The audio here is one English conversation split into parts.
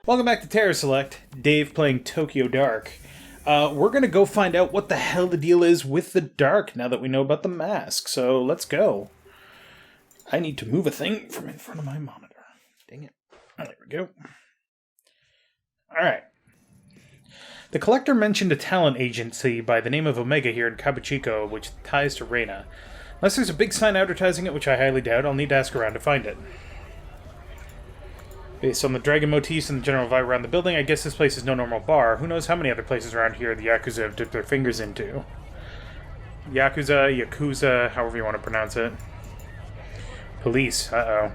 Welcome back to CharacterSelect. Dave playing Tokyo Dark. We're gonna go find out what the hell the deal is with the dark now that we know about the mask. So let's go. I need to move a thing from in front of my monitor. Dang it. Oh, there we go. Alright. The collector mentioned a talent agency by the name of Omega here in Kabuchiko, which ties to Reina. Unless there's a big sign advertising it, which I highly doubt, I'll need to ask around to find it. Based on the dragon motifs and the general vibe around the building, I guess this place is no normal bar. Who knows how many other places around here the Yakuza have dipped their fingers into. Yakuza, however you want to pronounce it. Police, uh-oh.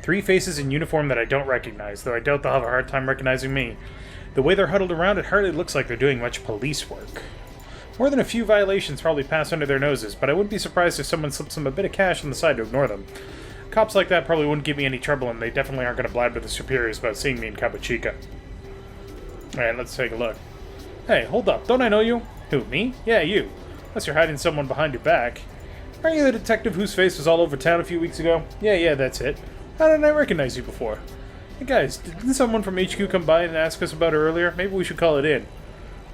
3 faces in uniform that I don't recognize, though I doubt they'll have a hard time recognizing me. The way they're huddled around, it hardly looks like they're doing much police work. More than a few violations probably pass under their noses, but I wouldn't be surprised if someone slips them a bit of cash on the side to ignore them. Cops like that probably wouldn't give me any trouble, and they definitely aren't going to blab to the superiors about seeing me in Kabuchika. Alright, let's take a look. Hey, hold up, don't I know you? Who, me? Yeah, you. Unless you're hiding someone behind your back. Aren't you the detective whose face was all over town a few weeks ago? Yeah, that's it. How didn't I recognize you before? Hey guys, didn't someone from HQ come by and ask us about her earlier? Maybe we should call it in.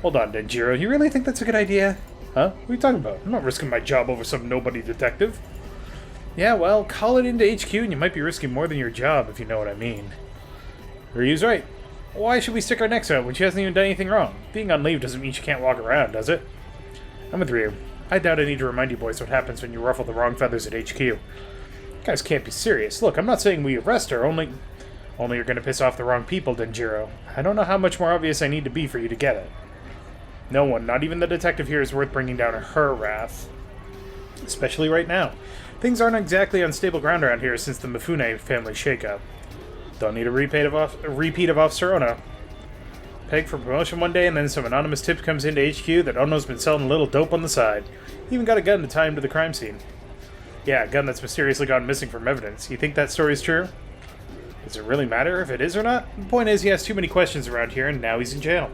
Hold on, Denjiro, you really think that's a good idea? Huh? What are you talking about? I'm not risking my job over some nobody detective. Yeah, well, call it into HQ and you might be risking more than your job, if you know what I mean. Ryu's right. Why should we stick our necks out when she hasn't even done anything wrong? Being on leave doesn't mean she can't walk around, does it? I'm with Ryu. I doubt I need to remind you boys what happens when you ruffle the wrong feathers at HQ. You guys can't be serious. Look, I'm not saying we arrest her, only you're gonna piss off the wrong people, Denjiro. I don't know how much more obvious I need to be for you to get it. No one, not even the detective here, is worth bringing down her wrath. Especially right now. Things aren't exactly on stable ground around here since the Mifune family shakeup. Don't need a repeat of Officer Ono. Pegged for promotion one day and then some anonymous tip comes into HQ that Ono's been selling a little dope on the side. He even got a gun to tie him to the crime scene. Yeah, a gun that's mysteriously gone missing from evidence. You think that story's true? Does it really matter if it is or not? The point is he has too many questions around here and now he's in jail.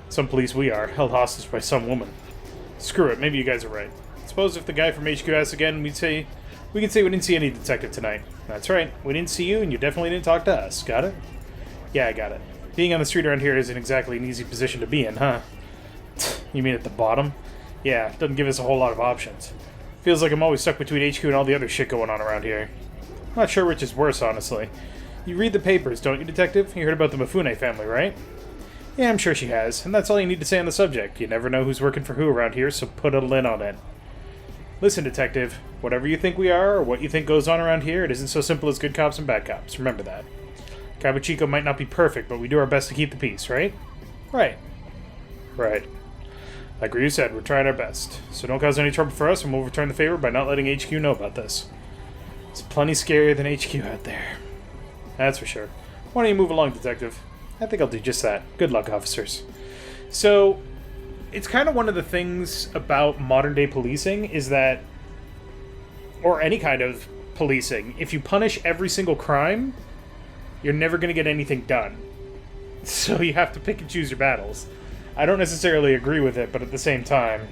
Some police we are, held hostage by some woman. Screw it, maybe you guys are right. Suppose if the guy from HQ asks again, we can say we didn't see any detective tonight. That's right, we didn't see you and you definitely didn't talk to us. Got it? Yeah, I got it. Being on the street around here isn't exactly an easy position to be in, huh? You mean at the bottom? Yeah, doesn't give us a whole lot of options. Feels like I'm always stuck between HQ and all the other shit going on around here. Not sure which is worse, honestly. You read the papers, don't you, Detective? You heard about the Mifune family, right? Yeah, I'm sure she has, and that's all you need to say on the subject. You never know who's working for who around here, so put a lid on it. Listen, Detective, whatever you think we are, or what you think goes on around here, it isn't so simple as good cops and bad cops. Remember that. Kabuchiko might not be perfect, but we do our best to keep the peace, right? Right. Right. Like Ryu said, we're trying our best. So don't cause any trouble for us, and we'll return the favor by not letting HQ know about this. It's plenty scarier than HQ out there. That's for sure. Why don't you move along, Detective? I think I'll do just that. Good luck, officers. So, it's kind of one of the things about modern-day policing is that, or any kind of policing, if you punish every single crime, you're never going to get anything done. So you have to pick and choose your battles. I don't necessarily agree with it, but at the same time,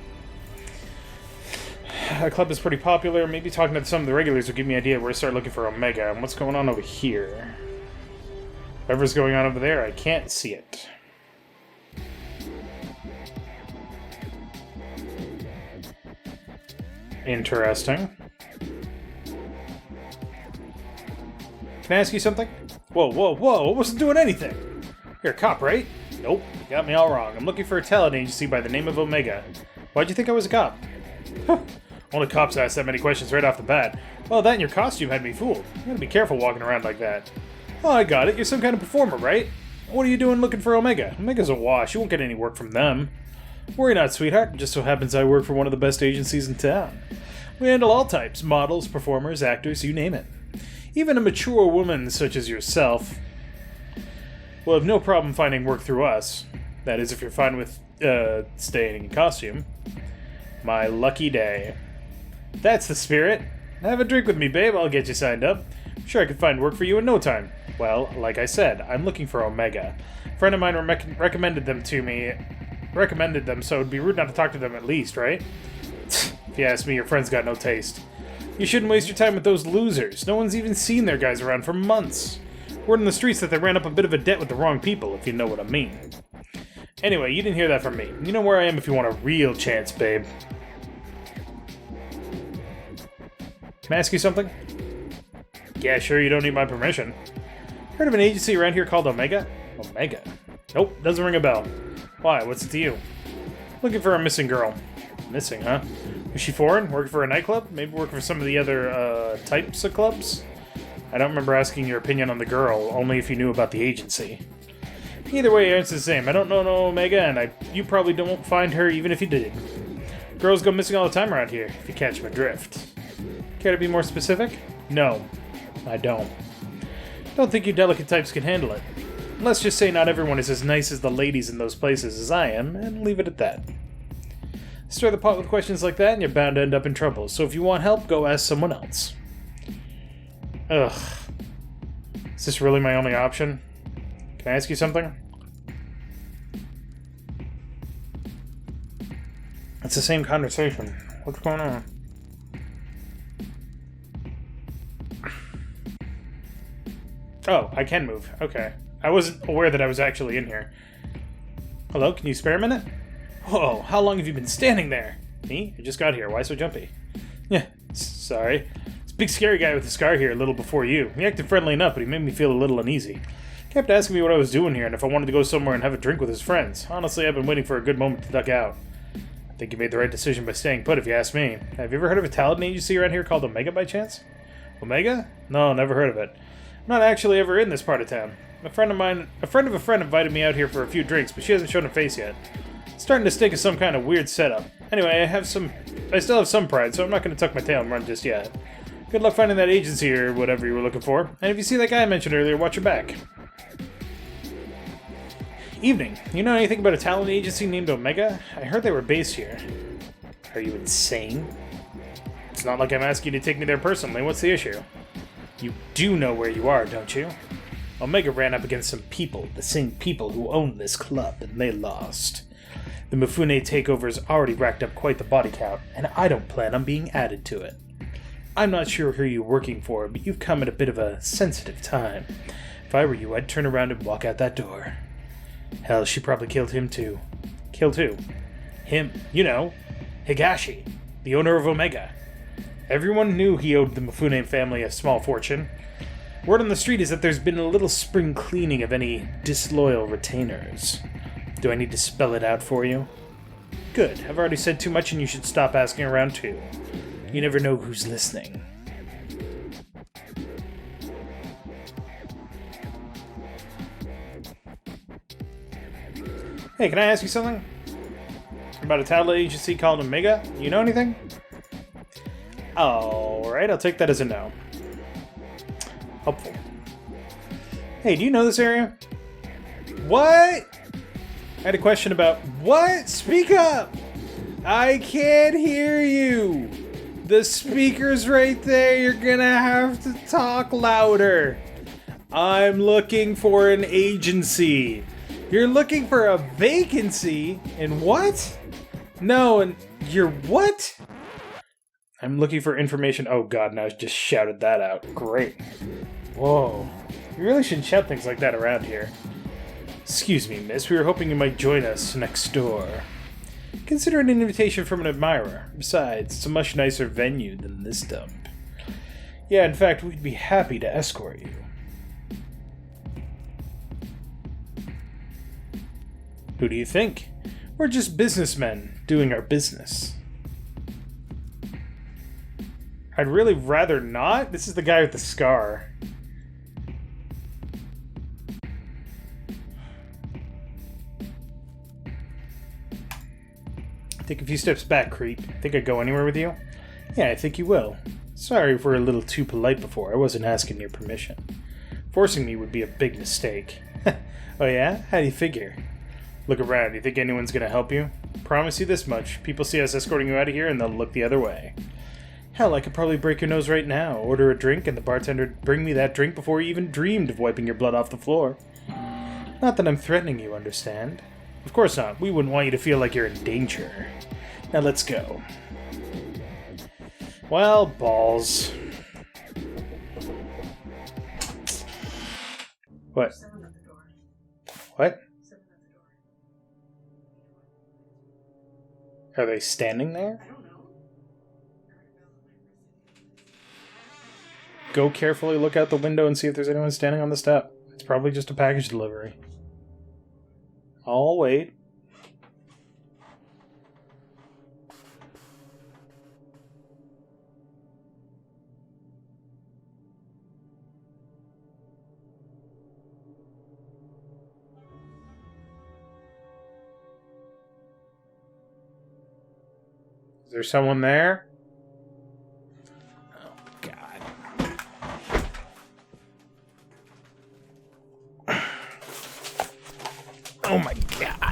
our club is pretty popular. Maybe talking to some of the regulars will give me an idea where to start looking for Omega. And what's going on over here? Whatever's going on over there, I can't see it. Interesting. Can I ask you something? Whoa, I wasn't doing anything. You're a cop, right? Nope, you got me all wrong. I'm looking for a talent agency by the name of Omega. Why'd you think I was a cop? Only cops ask that many questions right off the bat. Well, that and your costume had me fooled. You gotta be careful walking around like that. Oh, I got it. You're some kind of performer, right? What are you doing looking for Omega? Omega's a wash. You won't get any work from them. Worry not, sweetheart. It just so happens I work for one of the best agencies in town. We handle all types. Models, performers, actors, you name it. Even a mature woman such as yourself will have no problem finding work through us. That is, if you're fine with, staying in costume. My lucky day. That's the spirit. Have a drink with me, babe. I'll get you signed up. I'm sure I could find work for you in no time. Well, like I said, I'm looking for Omega. A friend of mine recommended them to me. So it'd be rude not to talk to them at least, right? If you ask me, your friend's got no taste. You shouldn't waste your time with those losers. No one's even seen their guys around for months. Word in the streets that they ran up a bit of a debt with the wrong people, if you know what I mean. Anyway, you didn't hear that from me. You know where I am if you want a real chance, babe. Can I ask you something? Yeah, sure, you don't need my permission. Heard of an agency around here called Omega? Omega? Nope, doesn't ring a bell. Why, what's it to you? Looking for a missing girl. Missing, huh? Is she foreign? Working for a nightclub? Maybe working for some of the other, types of clubs? I don't remember asking your opinion on the girl, only if you knew about the agency. Either way, it's the same. I don't know no Omega, and you probably don't find her even if you did. Girls go missing all the time around here, if you catch my drift. Care to be more specific? No, I don't. Don't think you delicate types can handle it. Let's just say not everyone is as nice as the ladies in those places as I am, and leave it at that. Stir the pot with questions like that, and you're bound to end up in trouble, so if you want help, go ask someone else. Ugh. Is this really my only option? Can I ask you something? It's the same conversation. What's going on? Oh, I can move. Okay. I wasn't aware that I was actually in here. Hello, can you spare a minute? Whoa, how long have you been standing there? Me? I just got here. Why so jumpy? Yeah, sorry. This big scary guy with the scar here a little before you. He acted friendly enough, but he made me feel a little uneasy. Kept asking me what I was doing here and if I wanted to go somewhere and have a drink with his friends. Honestly, I've been waiting for a good moment to duck out. I think you made the right decision by staying put, if you ask me. Have you ever heard of a talent agency around here called Omega by chance? Omega? No, never heard of it. I'm not actually ever in this part of town. A friend of a friend invited me out here for a few drinks, but she hasn't shown her face yet. It's starting to stink of some kind of weird setup. Anyway, I still have some pride, so I'm not going to tuck my tail and run just yet. Good luck finding that agency or whatever you were looking for. And if you see that guy I mentioned earlier, watch your back. Evening. You know anything about a talent agency named Omega? I heard they were based here. Are you insane? It's not like I'm asking you to take me there personally. What's the issue? You do know where you are, don't you? Omega ran up against some people, the same people who own this club, and they lost. The Mifune takeover's already racked up quite the body count, and I don't plan on being added to it. I'm not sure who you're working for, but you've come at a bit of a sensitive time. If I were you, I'd turn around and walk out that door. Hell, she probably killed him too. Killed who? Him. You know, Higashi, the owner of Omega. Everyone knew he owed the Mifune family a small fortune. Word on the street is that there's been a little spring cleaning of any disloyal retainers. Do I need to spell it out for you? Good. I've already said too much and you should stop asking around too. You never know who's listening. Hey, can I ask you something? About a talent agency called Omega? You know anything? Alright, I'll take that as a no. Helpful. Hey, do you know this area? What? I had a question about... What? Speak up! I can't hear you! The speaker's right there, you're gonna have to talk louder. I'm looking for an agency. You're looking for a vacancy? And what? No, and you're what? I'm looking for information. Oh god, now I just shouted that out. Great. Whoa. You really shouldn't shout things like that around here. Excuse me, miss. We were hoping you might join us next door. Consider it an invitation from an admirer. Besides, it's a much nicer venue than this dump. Yeah, in fact, we'd be happy to escort you. Who do you think? We're just businessmen doing our business. I'd really rather not. This is the guy with the scar. Take a few steps back, creep. Think I'd go anywhere with you? Yeah, I think you will. Sorry if we're a little too polite before. I wasn't asking your permission. Forcing me would be a big mistake. Oh yeah? How do you figure? Look around. You think anyone's gonna help you? Promise you this much. People see us escorting you out of here and they'll look the other way. Hell, I could probably break your nose right now, order a drink, and the bartender bring me that drink before you even dreamed of wiping your blood off the floor. Not that I'm threatening you, understand? Of course not. We wouldn't want you to feel like you're in danger. Now let's go. Well, balls. What? What? Are they standing there? Go carefully look out the window and see if there's anyone standing on the step. It's probably just a package delivery. I'll wait. Is there someone there? Oh, God. Oh, my God.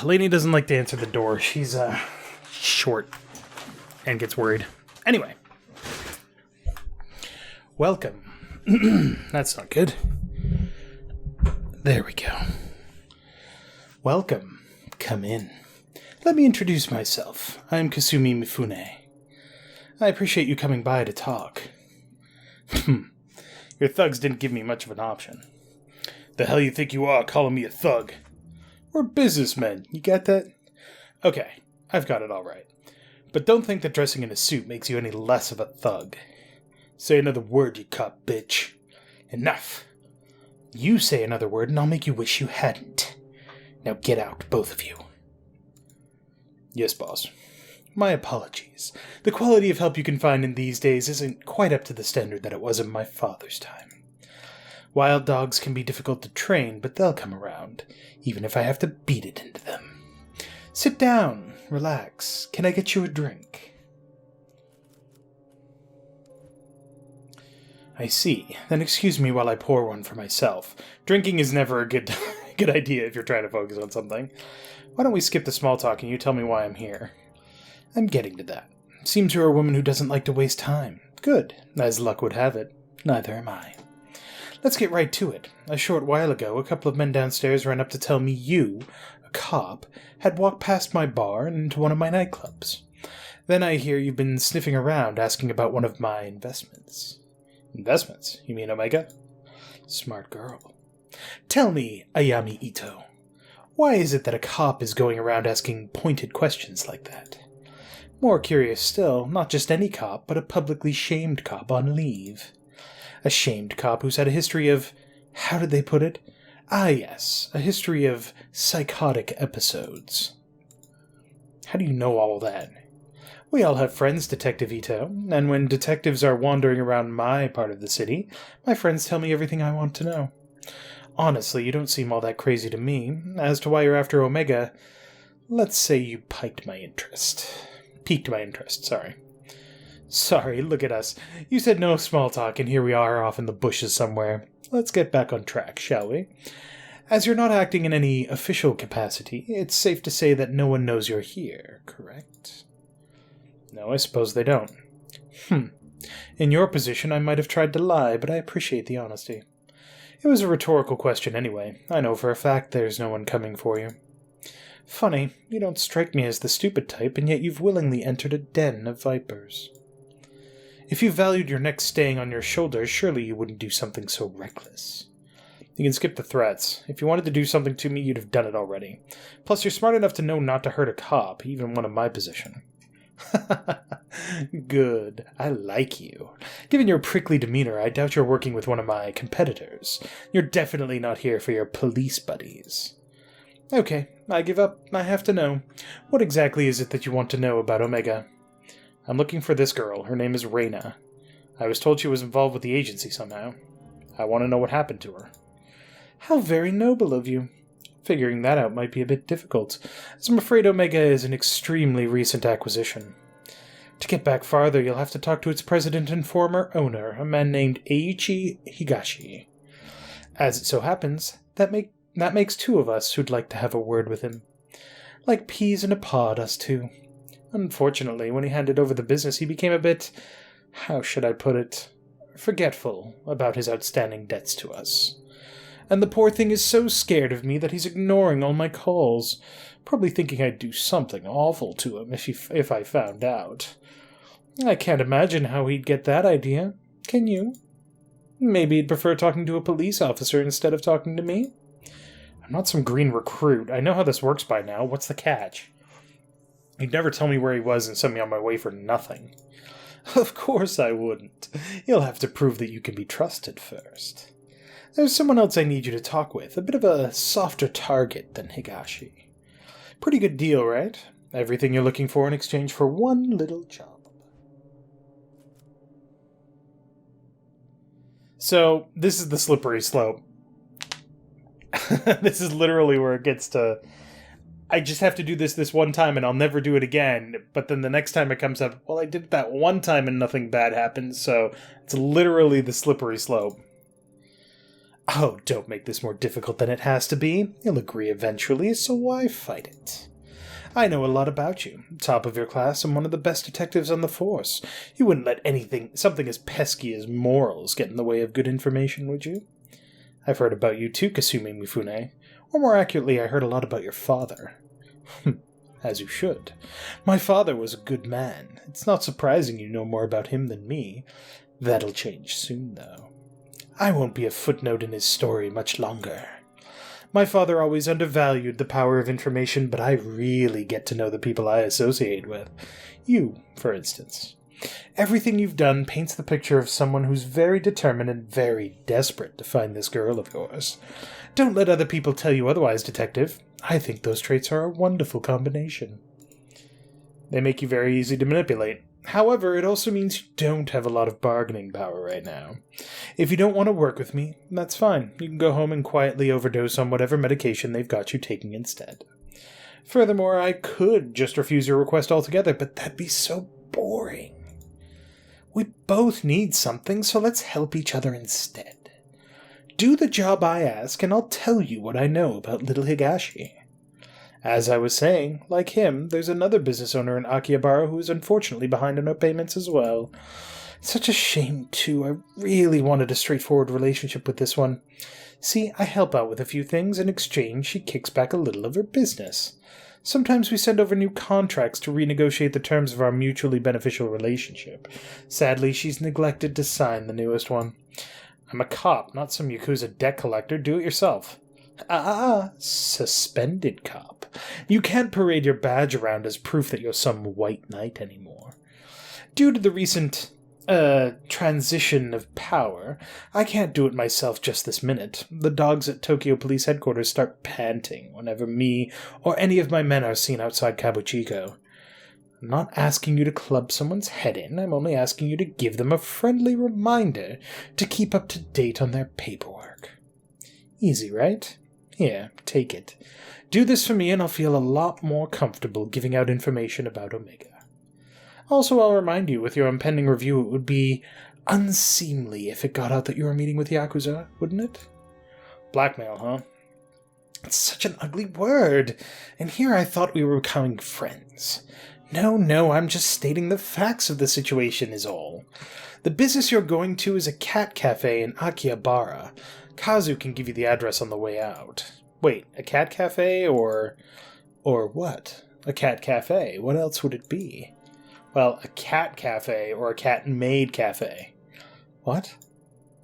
Lainey doesn't like to answer the door. She's short and gets worried. Anyway. Welcome. That's not good. There we go. Welcome. Come in. Let me introduce myself. I'm Kasumi Mifune. I appreciate you coming by to talk. Your thugs didn't give me much of an option. The hell you think you are calling me a thug? We're businessmen, you get that? Okay, I've got it all right. But don't think that dressing in a suit makes you any less of a thug. Say another word, you cop bitch. Enough. You say another word and I'll make you wish you hadn't. Now get out, both of you. Yes, boss. My apologies. The quality of help you can find in these days isn't quite up to the standard that it was in my father's time. Wild dogs can be difficult to train, but they'll come around, even if I have to beat it into them. Sit down. Relax. Can I get you a drink? I see. Then excuse me while I pour one for myself. Drinking is never a good idea if you're trying to focus on something. Why don't we skip the small talk and you tell me why I'm here? I'm getting to that. Seems you're a woman who doesn't like to waste time. Good. As luck would have it, neither am I. Let's get right to it. A short while ago, a couple of men downstairs ran up to tell me you, a cop, had walked past my bar and into one of my nightclubs. Then I hear you've been sniffing around asking about one of my investments. Investments? You mean Omega? Smart girl. Tell me, Ayami Ito, why is it that a cop is going around asking pointed questions like that? More curious still, not just any cop, but a publicly shamed cop on leave. A shamed cop who's had a history of... how did they put it? Ah, yes, a history of psychotic episodes. How do you know all that? We all have friends, Detective Ito, and when detectives are wandering around my part of the city, my friends tell me everything I want to know. Honestly, you don't seem all that crazy to me. As to why you're after Omega, let's say you piqued my interest. Sorry, look at us. You said no small talk, and here we are off in the bushes somewhere. Let's get back on track, shall we? As you're not acting in any official capacity, it's safe to say that no one knows you're here, correct? No, I suppose they don't. In your position, I might have tried to lie, but I appreciate the honesty. It was a rhetorical question anyway. I know for a fact there's no one coming for you. Funny, you don't strike me as the stupid type, and yet you've willingly entered a den of vipers. If you valued your neck staying on your shoulders, surely you wouldn't do something so reckless. You can skip the threats. If you wanted to do something to me, you'd have done it already. Plus, you're smart enough to know not to hurt a cop, even one in my position. Good. I like you. Given your prickly demeanor, I doubt you're working with one of my competitors. You're definitely not here for your police buddies. Okay, I give up. I have to know. What exactly is it that you want to know about Omega? I'm looking for this girl. Her name is Reina. I was told she was involved with the agency somehow. I want to know what happened to her. How very noble of you. Figuring that out might be a bit difficult, as I'm afraid Omega is an extremely recent acquisition. To get back farther, you'll have to talk to its president and former owner, a man named Eiichi Higashi. As it so happens, that makes two of us who'd like to have a word with him. Like peas in a pod, us two. Unfortunately, when he handed over the business, he became a bit, how should I put it, forgetful about his outstanding debts to us. And the poor thing is so scared of me that he's ignoring all my calls, probably thinking I'd do something awful to him if I found out. I can't imagine how he'd get that idea. Can you? Maybe he'd prefer talking to a police officer instead of talking to me? I'm not some green recruit. I know how this works by now. What's the catch? He'd never tell me where he was and send me on my way for nothing. Of course I wouldn't. You'll have to prove that you can be trusted first. There's someone else I need you to talk with, a bit of a softer target than Higashi. Pretty good deal, right? Everything you're looking for in exchange for one little job. So, this is the slippery slope. This is literally where it gets to... I just have to do this one time and I'll never do it again. But then the next time it comes up, well, I did it that one time and nothing bad happened. So, it's literally the slippery slope. Oh, don't make this more difficult than it has to be. You'll agree eventually, so why fight it? I know a lot about you. Top of your class and one of the best detectives on the force. You wouldn't let something as pesky as morals get in the way of good information, would you? I've heard about you too, Kasumi Mifune. Or more accurately, I heard a lot about your father. As you should. My father was a good man. It's not surprising you know more about him than me. That'll change soon, though. I won't be a footnote in his story much longer. My father always undervalued the power of information, but I really get to know the people I associate with. You, for instance. Everything you've done paints the picture of someone who's very determined and very desperate to find this girl of yours. Don't let other people tell you otherwise, Detective. I think those traits are a wonderful combination. They make you very easy to manipulate. However, it also means you don't have a lot of bargaining power right now. If you don't want to work with me, that's fine. You can go home and quietly overdose on whatever medication they've got you taking instead. Furthermore, I could just refuse your request altogether, but that'd be so boring. We both need something, so let's help each other instead. Do the job I ask, and I'll tell you what I know about little Higashi. As I was saying, like him, there's another business owner in Akihabara who is unfortunately behind on her payments as well. Such a shame, too. I really wanted a straightforward relationship with this one. See, I help out with a few things. In exchange, she kicks back a little of her business. Sometimes we send over new contracts to renegotiate the terms of our mutually beneficial relationship. Sadly, she's neglected to sign the newest one. I'm a cop, not some Yakuza debt collector. Do it yourself. Suspended cop. You can't parade your badge around as proof that you're some white knight anymore. Due to the recent, transition of power, I can't do it myself just this minute. The dogs at Tokyo Police Headquarters start panting whenever me or any of my men are seen outside Kabuchiko. I'm not asking you to club someone's head in, I'm only asking you to give them a friendly reminder to keep up to date on their paperwork. Easy, right? Here, take it. Do this for me and I'll feel a lot more comfortable giving out information about Omega. Also, I'll remind you, with your impending review, it would be unseemly if it got out that you were meeting with Yakuza, wouldn't it? Blackmail, huh? It's such an ugly word, and here I thought we were becoming friends. No, I'm just stating the facts of the situation is all. The business you're going to is a cat cafe in Akihabara. Kazu can give you the address on the way out. Wait, a cat cafe or what? A cat cafe? What else would it be? Well, a cat cafe or a cat-made cafe. What?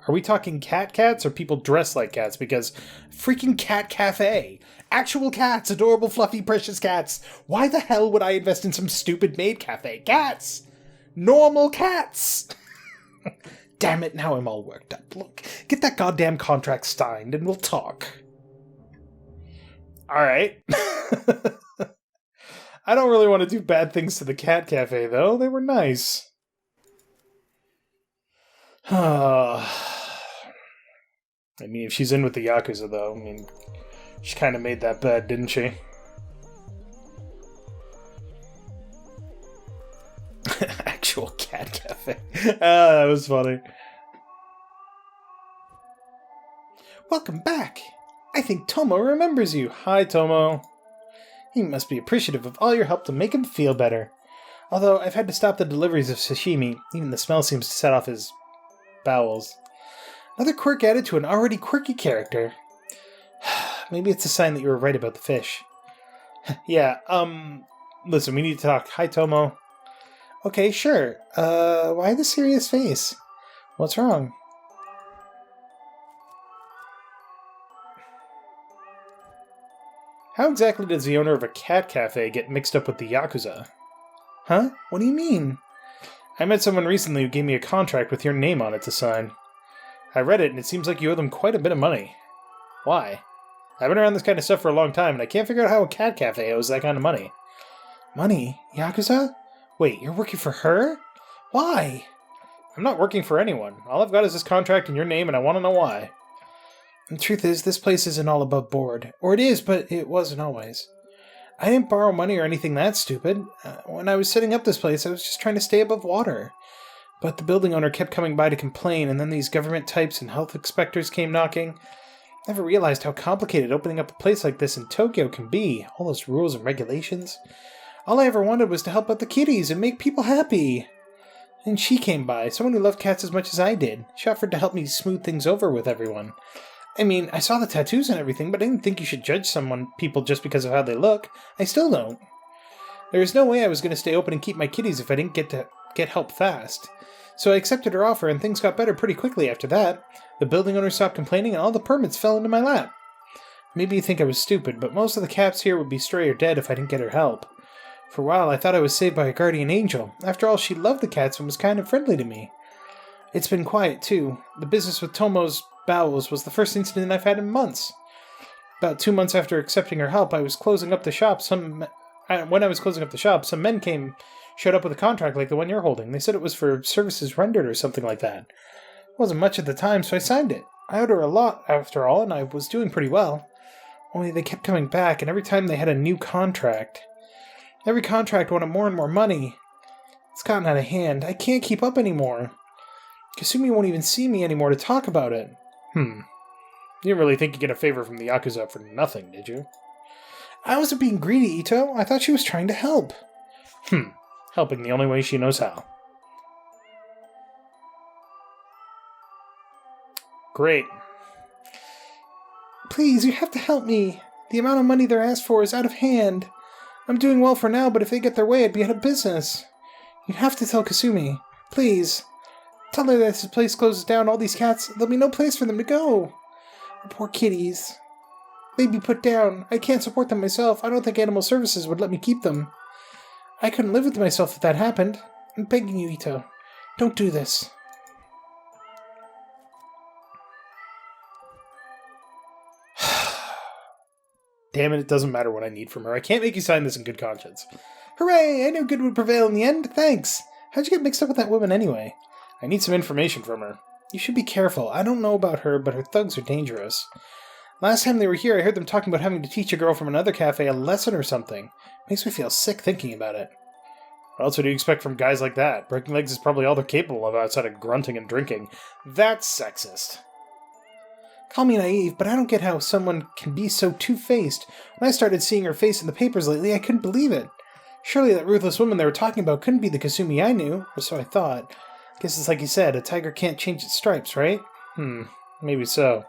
Are we talking cats or people dressed like cats? Because freaking cat cafe! Actual cats! Adorable, fluffy, precious cats! Why the hell would I invest in some stupid maid cafe? Cats! Normal cats! Damn it, now I'm all worked up. Look, get that goddamn contract signed and we'll talk. Alright. I don't really want to do bad things to the cat cafe, though. They were nice. I mean, if she's in with the Yakuza, though, I mean, she kind of made that bed, didn't she? Actual cat cafe. That was funny. Welcome back. I think Tomo remembers you. Hi, Tomo. He must be appreciative of all your help to make him feel better. Although I've had to stop the deliveries of sashimi, even the smell seems to set off his bowels. Another quirk added to an already quirky character. Maybe it's a sign that you were right about the fish. Yeah, listen, we need to talk. Hi, Tomo. Okay, sure. Why the serious face? What's wrong? How exactly does the owner of a cat cafe get mixed up with the Yakuza? Huh? What do you mean? I met someone recently who gave me a contract with your name on it to sign. I read it, and it seems like you owe them quite a bit of money. Why? I've been around this kind of stuff for a long time, and I can't figure out how a cat cafe owes that kind of money. Money? Yakuza? Wait, you're working for her? Why? I'm not working for anyone. All I've got is this contract in your name, and I want to know why. The truth is, this place isn't all above board. Or it is, but it wasn't always. I didn't borrow money or anything that stupid. When I was setting up this place, I was just trying to stay above water. But the building owner kept coming by to complain, and then these government types and health inspectors came knocking. Never realized how complicated opening up a place like this in Tokyo can be. All those rules and regulations. All I ever wanted was to help out the kitties and make people happy. And she came by, someone who loved cats as much as I did. She offered to help me smooth things over with everyone. I mean, I saw the tattoos and everything, but I didn't think you should judge people just because of how they look. I still don't. There was no way I was going to stay open and keep my kitties if I didn't get help fast. So I accepted her offer, and things got better pretty quickly after that. The building owner stopped complaining, and all the permits fell into my lap. Maybe you think I was stupid, but most of the cats here would be stray or dead if I didn't get her help. For a while, I thought I was saved by a guardian angel. After all, she loved the cats and was kind of friendly to me. It's been quiet, too. The business with Tomo's bowels was the first incident I've had in months. About 2 months after accepting her help, when I was closing up the shop, some men showed up with a contract like the one you're holding. They said it was for services rendered or something like that. It wasn't much at the time, so I signed it. I owed her a lot, after all, and I was doing pretty well. Only they kept coming back, and every time they had a new contract. Every contract wanted more and more money. It's gotten out of hand. I can't keep up anymore. Kasumi won't even see me anymore to talk about it. You didn't really think you'd get a favor from the Yakuza for nothing, did you? I wasn't being greedy, Ito. I thought she was trying to help. Helping the only way she knows how. Great. Please, you have to help me. The amount of money they're asked for is out of hand. I'm doing well for now, but if they get their way, I'd be out of business. You have to tell Kasumi. Please. Tell her that if this place closes down, all these cats, there'll be no place for them to go. The poor kitties. They'd be put down. I can't support them myself. I don't think animal services would let me keep them. I couldn't live with myself if that happened. I'm begging you, Ito. Don't do this. Damn it doesn't matter what I need from her. I can't make you sign this in good conscience. Hooray! I knew good would prevail in the end. Thanks. How'd you get mixed up with that woman anyway? I need some information from her. You should be careful. I don't know about her, but her thugs are dangerous. Last time they were here, I heard them talking about having to teach a girl from another cafe a lesson or something. Makes me feel sick thinking about it. What else would you expect from guys like that? Breaking legs is probably all they're capable of outside of grunting and drinking. That's sexist. Call me naive, but I don't get how someone can be so two-faced. When I started seeing her face in the papers lately, I couldn't believe it. Surely that ruthless woman they were talking about couldn't be the Kasumi I knew, or so I thought. Guess it's like you said, a tiger can't change its stripes, right? Maybe so.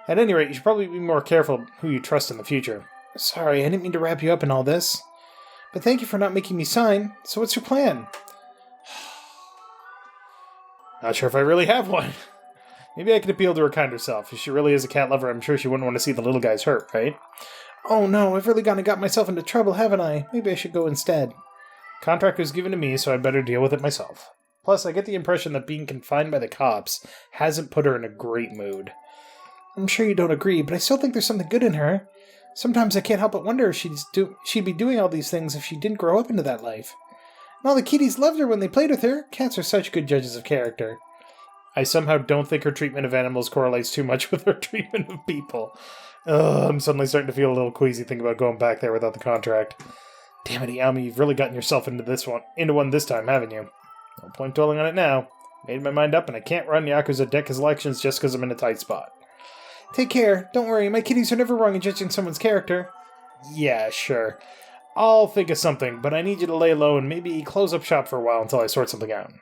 At any rate, you should probably be more careful who you trust in the future. Sorry, I didn't mean to wrap you up in all this. But thank you for not making me sign. So what's your plan? Not sure if I really have one. Maybe I could appeal to her kinder self. If she really is a cat lover, I'm sure she wouldn't want to see the little guys hurt, right? Oh no, I've really gone and got myself into trouble, haven't I? Maybe I should go instead. Contract was given to me, so I'd better deal with it myself. Plus, I get the impression that being confined by the cops hasn't put her in a great mood. I'm sure you don't agree, but I still think there's something good in her. Sometimes I can't help but wonder if she'd be doing all these things if she didn't grow up into that life. And all the kitties loved her when they played with her. Cats are such good judges of character. I somehow don't think her treatment of animals correlates too much with her treatment of people. Ugh, I'm suddenly starting to feel a little queasy thinking about going back there without the contract. Damn it, Iami, you've really gotten yourself into one this time, haven't you? No point dwelling on it now. Made my mind up, and I can't run Yakuza deck collections just because I'm in a tight spot. Take care. Don't worry, my kitties are never wrong in judging someone's character. Yeah, sure. I'll think of something, but I need you to lay low and maybe close up shop for a while until I sort something out.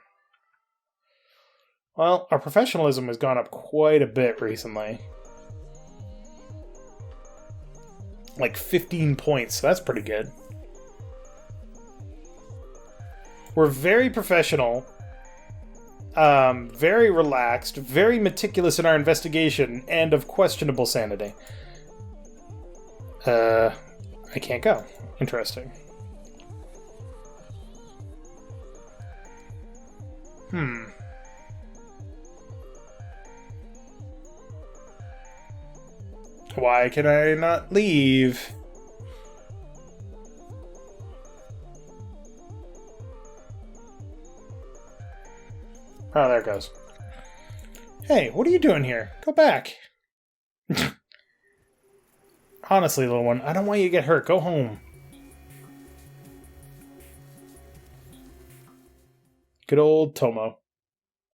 Well, our professionalism has gone up quite a bit recently. Like 15 points, so that's pretty good. We're very professional, very relaxed, very meticulous in our investigation, and of questionable sanity. I can't go. Interesting. Why can I not leave? Oh, there it goes. Hey, what are you doing here? Go back. Honestly, little one, I don't want you to get hurt. Go home. Good old Tomo.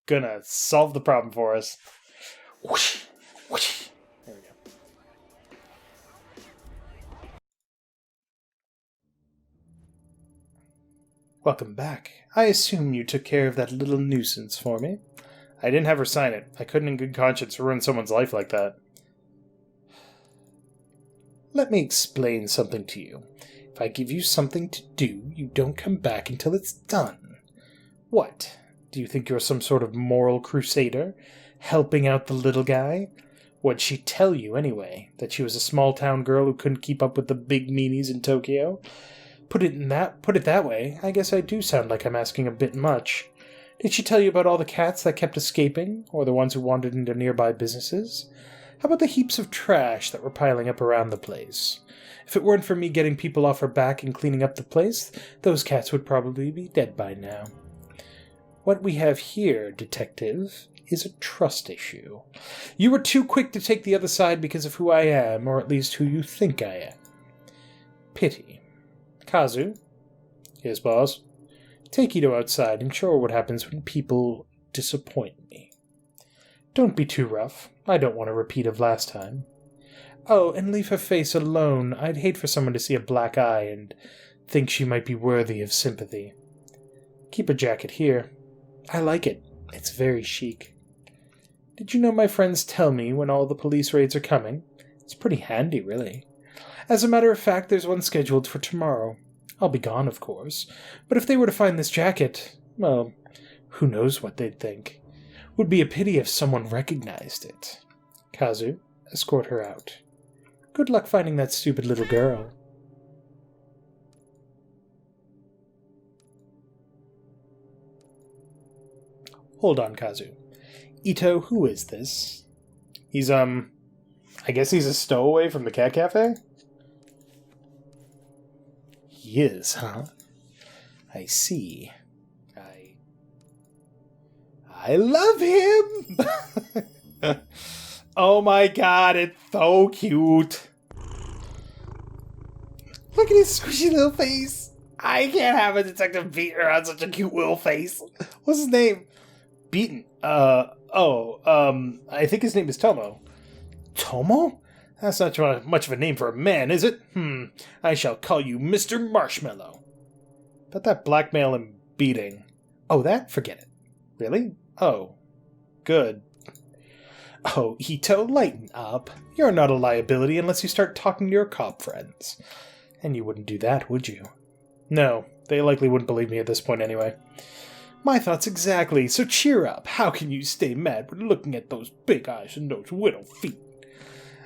Gonna solve the problem for us. Whoosh, whoosh. There we go. Welcome back. I assume you took care of that little nuisance for me. I didn't have her sign it. I couldn't in good conscience ruin someone's life like that. Let me explain something to you. If I give you something to do, you don't come back until it's done. What? Do you think you're some sort of moral crusader? Helping out the little guy? What'd she tell you, anyway? That she was a small-town girl who couldn't keep up with the big meanies in Tokyo? Put it that way, I guess I do sound like I'm asking a bit much. Did she tell you about all the cats that kept escaping, or the ones who wandered into nearby businesses? How about the heaps of trash that were piling up around the place? If it weren't for me getting people off her back and cleaning up the place, those cats would probably be dead by now. What we have here, detective, is a trust issue. You were too quick to take the other side because of who I am, or at least who you think I am. Pity. Kazu? Yes, boss? Take Ito outside and show her what happens when people disappoint me. Don't be too rough. I don't want a repeat of last time. Oh, and leave her face alone. I'd hate for someone to see a black eye and think she might be worthy of sympathy. Keep her jacket here. I like it. It's very chic. Did you know my friends tell me when all the police raids are coming? It's pretty handy, really. As a matter of fact, there's one scheduled for tomorrow. I'll be gone, of course. But if they were to find this jacket, well, who knows what they'd think. Would be a pity if someone recognized it. Kazu, escort her out. Good luck finding that stupid little girl. Hold on, Kazu. Ito, who is this? He's, I guess he's a stowaway from the cat cafe? He is, huh? I see. I love him! Oh my god, it's so cute. Look at his squishy little face. I can't have a detective beat around such a cute little face. What's his name? Beaten. I think his name is Tomo. Tomo? That's not much of a name for a man, is it? I shall call you Mr. Marshmallow. But that blackmail and beating. Oh, that? Forget it. Really? Oh. Good. Oh, Ito, lighten up. You're not a liability unless you start talking to your cop friends. And you wouldn't do that, would you? No, they likely wouldn't believe me at this point anyway. My thoughts exactly, so cheer up. How can you stay mad when looking at those big eyes and those little feet?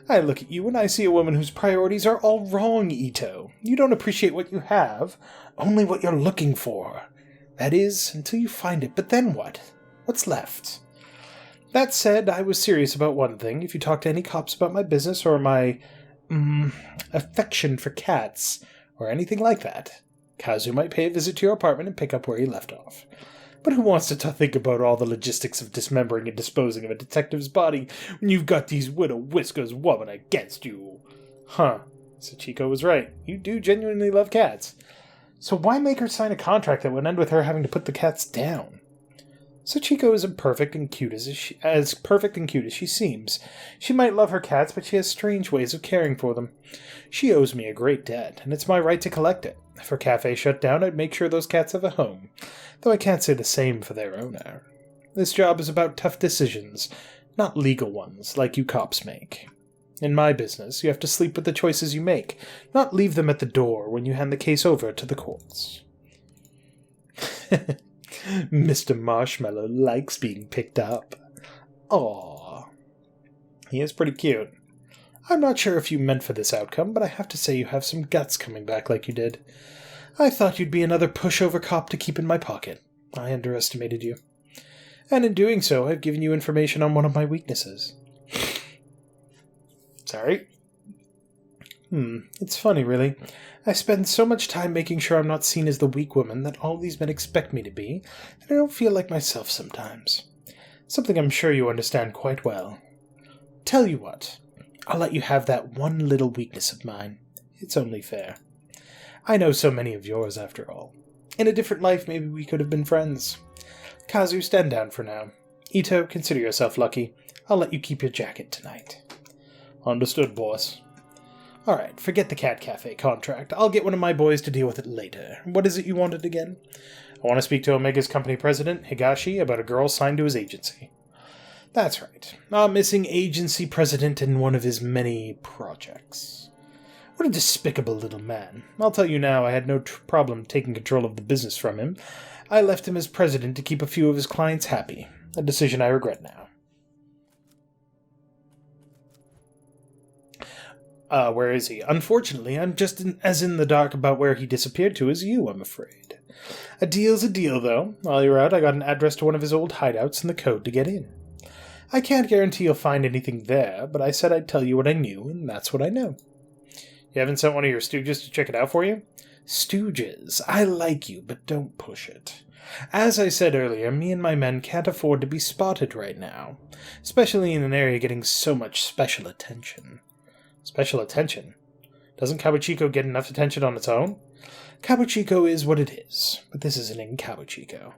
I look at you and I see a woman whose priorities are all wrong, Ito. You don't appreciate what you have, only what you're looking for. That is, until you find it. But then what? What's left? That said, I was serious about one thing. If you talk to any cops about my business or my affection for cats, or anything like that, Kazu might pay a visit to your apartment and pick up where he left off. But who wants to think about all the logistics of dismembering and disposing of a detective's body when you've got these widow-whiskers woman against you? Huh. Sachiko was right. You do genuinely love cats. So why make her sign a contract that would end with her having to put the cats down? Sachiko is as perfect and cute as she seems. She might love her cats, but she has strange ways of caring for them. She owes me a great debt, and it's my right to collect it. If her cafe shut down, I'd make sure those cats have a home, though I can't say the same for their owner. This job is about tough decisions, not legal ones, like you cops make. In my business, you have to sleep with the choices you make, not leave them at the door when you hand the case over to the courts. Mr. Marshmallow likes being picked up. Aww. He is pretty cute. I'm not sure if you meant for this outcome, but I have to say you have some guts coming back like you did. I thought you'd be another pushover cop to keep in my pocket. I underestimated you. And in doing so, I've given you information on one of my weaknesses. Sorry? It's funny, really. I spend so much time making sure I'm not seen as the weak woman that all these men expect me to be, that I don't feel like myself sometimes. Something I'm sure you understand quite well. Tell you what, I'll let you have that one little weakness of mine. It's only fair. I know so many of yours, after all. In a different life, maybe we could have been friends. Kazu, stand down for now. Ito, consider yourself lucky. I'll let you keep your jacket tonight. Understood, boss. Alright, forget the cat cafe contract. I'll get one of my boys to deal with it later. What is it you wanted again? I want to speak to Omega's company president, Higashi, about a girl signed to his agency. That's right. A missing agency president in one of his many projects. What a despicable little man. I'll tell you now, I had no problem taking control of the business from him. I left him as president to keep a few of his clients happy. A decision I regret now. Where is he? Unfortunately, I'm just as in the dark about where he disappeared to as you, I'm afraid. A deal's a deal, though. While you're out, I got an address to one of his old hideouts and the code to get in. I can't guarantee you'll find anything there, but I said I'd tell you what I knew, and that's what I know. You haven't sent one of your stooges to check it out for you? Stooges. I like you, but don't push it. As I said earlier, me and my men can't afford to be spotted right now, especially in an area getting so much special attention. Special attention? Doesn't Kabuchiko get enough attention on its own? Kabuchiko is what it is, but this isn't in Kabuchiko.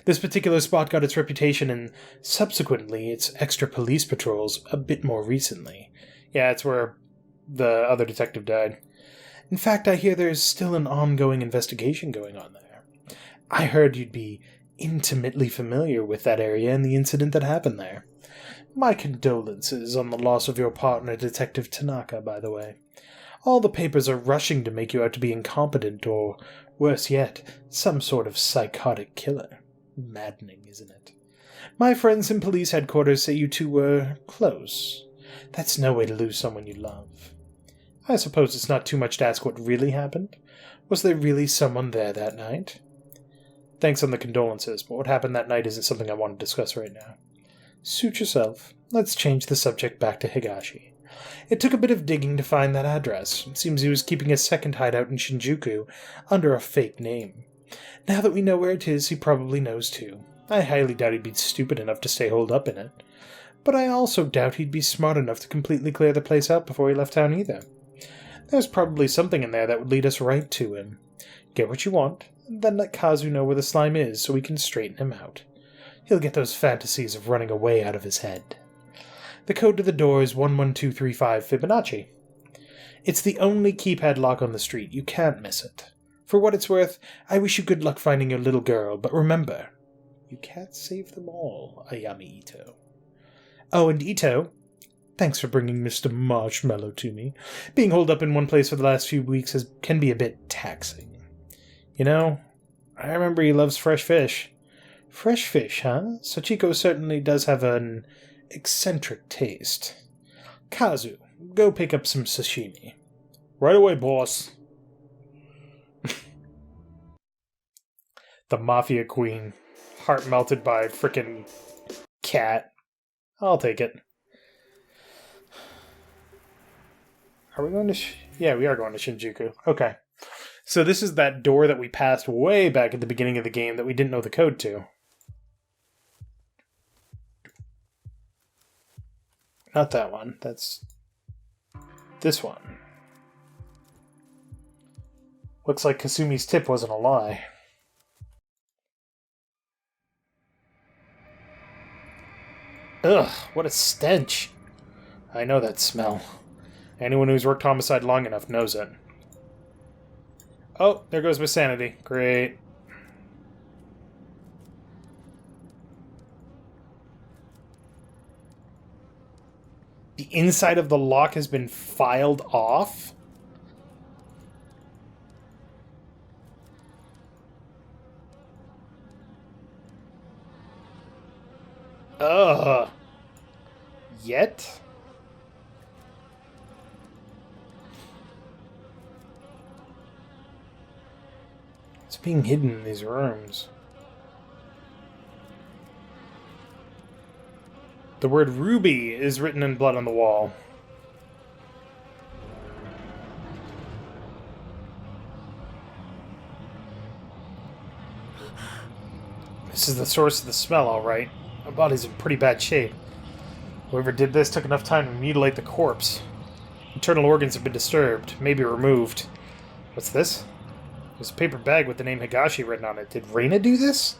This particular spot got its reputation and, subsequently, its extra police patrols a bit more recently. Yeah, it's where the other detective died. In fact, I hear there's still an ongoing investigation going on there. I heard you'd be intimately familiar with that area and the incident that happened there. My condolences on the loss of your partner, Detective Tanaka, by the way. All the papers are rushing to make you out to be incompetent or, worse yet, some sort of psychotic killer. Maddening, isn't it? My friends in police headquarters say you two were close. That's no way to lose someone you love. I suppose it's not too much to ask what really happened. Was there really someone there that night? Thanks on the condolences, but what happened that night isn't something I want to discuss right now. Suit yourself. Let's change the subject back to Higashi. It took a bit of digging to find that address. It seems he was keeping a second hideout in Shinjuku under a fake name. Now that we know where it is, he probably knows too. I highly doubt he'd be stupid enough to stay holed up in it. But I also doubt he'd be smart enough to completely clear the place out before he left town either. There's probably something in there that would lead us right to him. Get what you want, and then let Kazu know where the slime is so we can straighten him out. He'll get those fantasies of running away out of his head. The code to the door is 11235 Fibonacci. It's the only keypad lock on the street. You can't miss it. For what it's worth, I wish you good luck finding your little girl, but remember, you can't save them all, Ayami Ito. Oh, and Ito, thanks for bringing Mr. Marshmallow to me. Being holed up in one place for the last few weeks can be a bit taxing. You know, I remember he loves fresh fish. Fresh fish, huh? Sachiko certainly does have an eccentric taste. Kazu, go pick up some sashimi. Right away, boss. The Mafia Queen. Heart melted by a frickin' cat. I'll take it. Are we going to... Yeah, we are going to Shinjuku. Okay. So this is that door that we passed way back at the beginning of the game that we didn't know the code to. Not that one. That's this one. Looks like Kasumi's tip wasn't a lie. Ugh, what a stench. I know that smell. Anyone who's worked homicide long enough knows it. Oh, there goes my sanity. Great. The inside of the lock has been filed off? Ugh. Yet? It's being hidden in these rooms. The word Ruby is written in blood on the wall. This is the source of the smell, all right. My body's in pretty bad shape. Whoever did this took enough time to mutilate the corpse. Internal organs have been disturbed, maybe removed. What's this? There's a paper bag with the name Higashi written on it. Did Reina do this?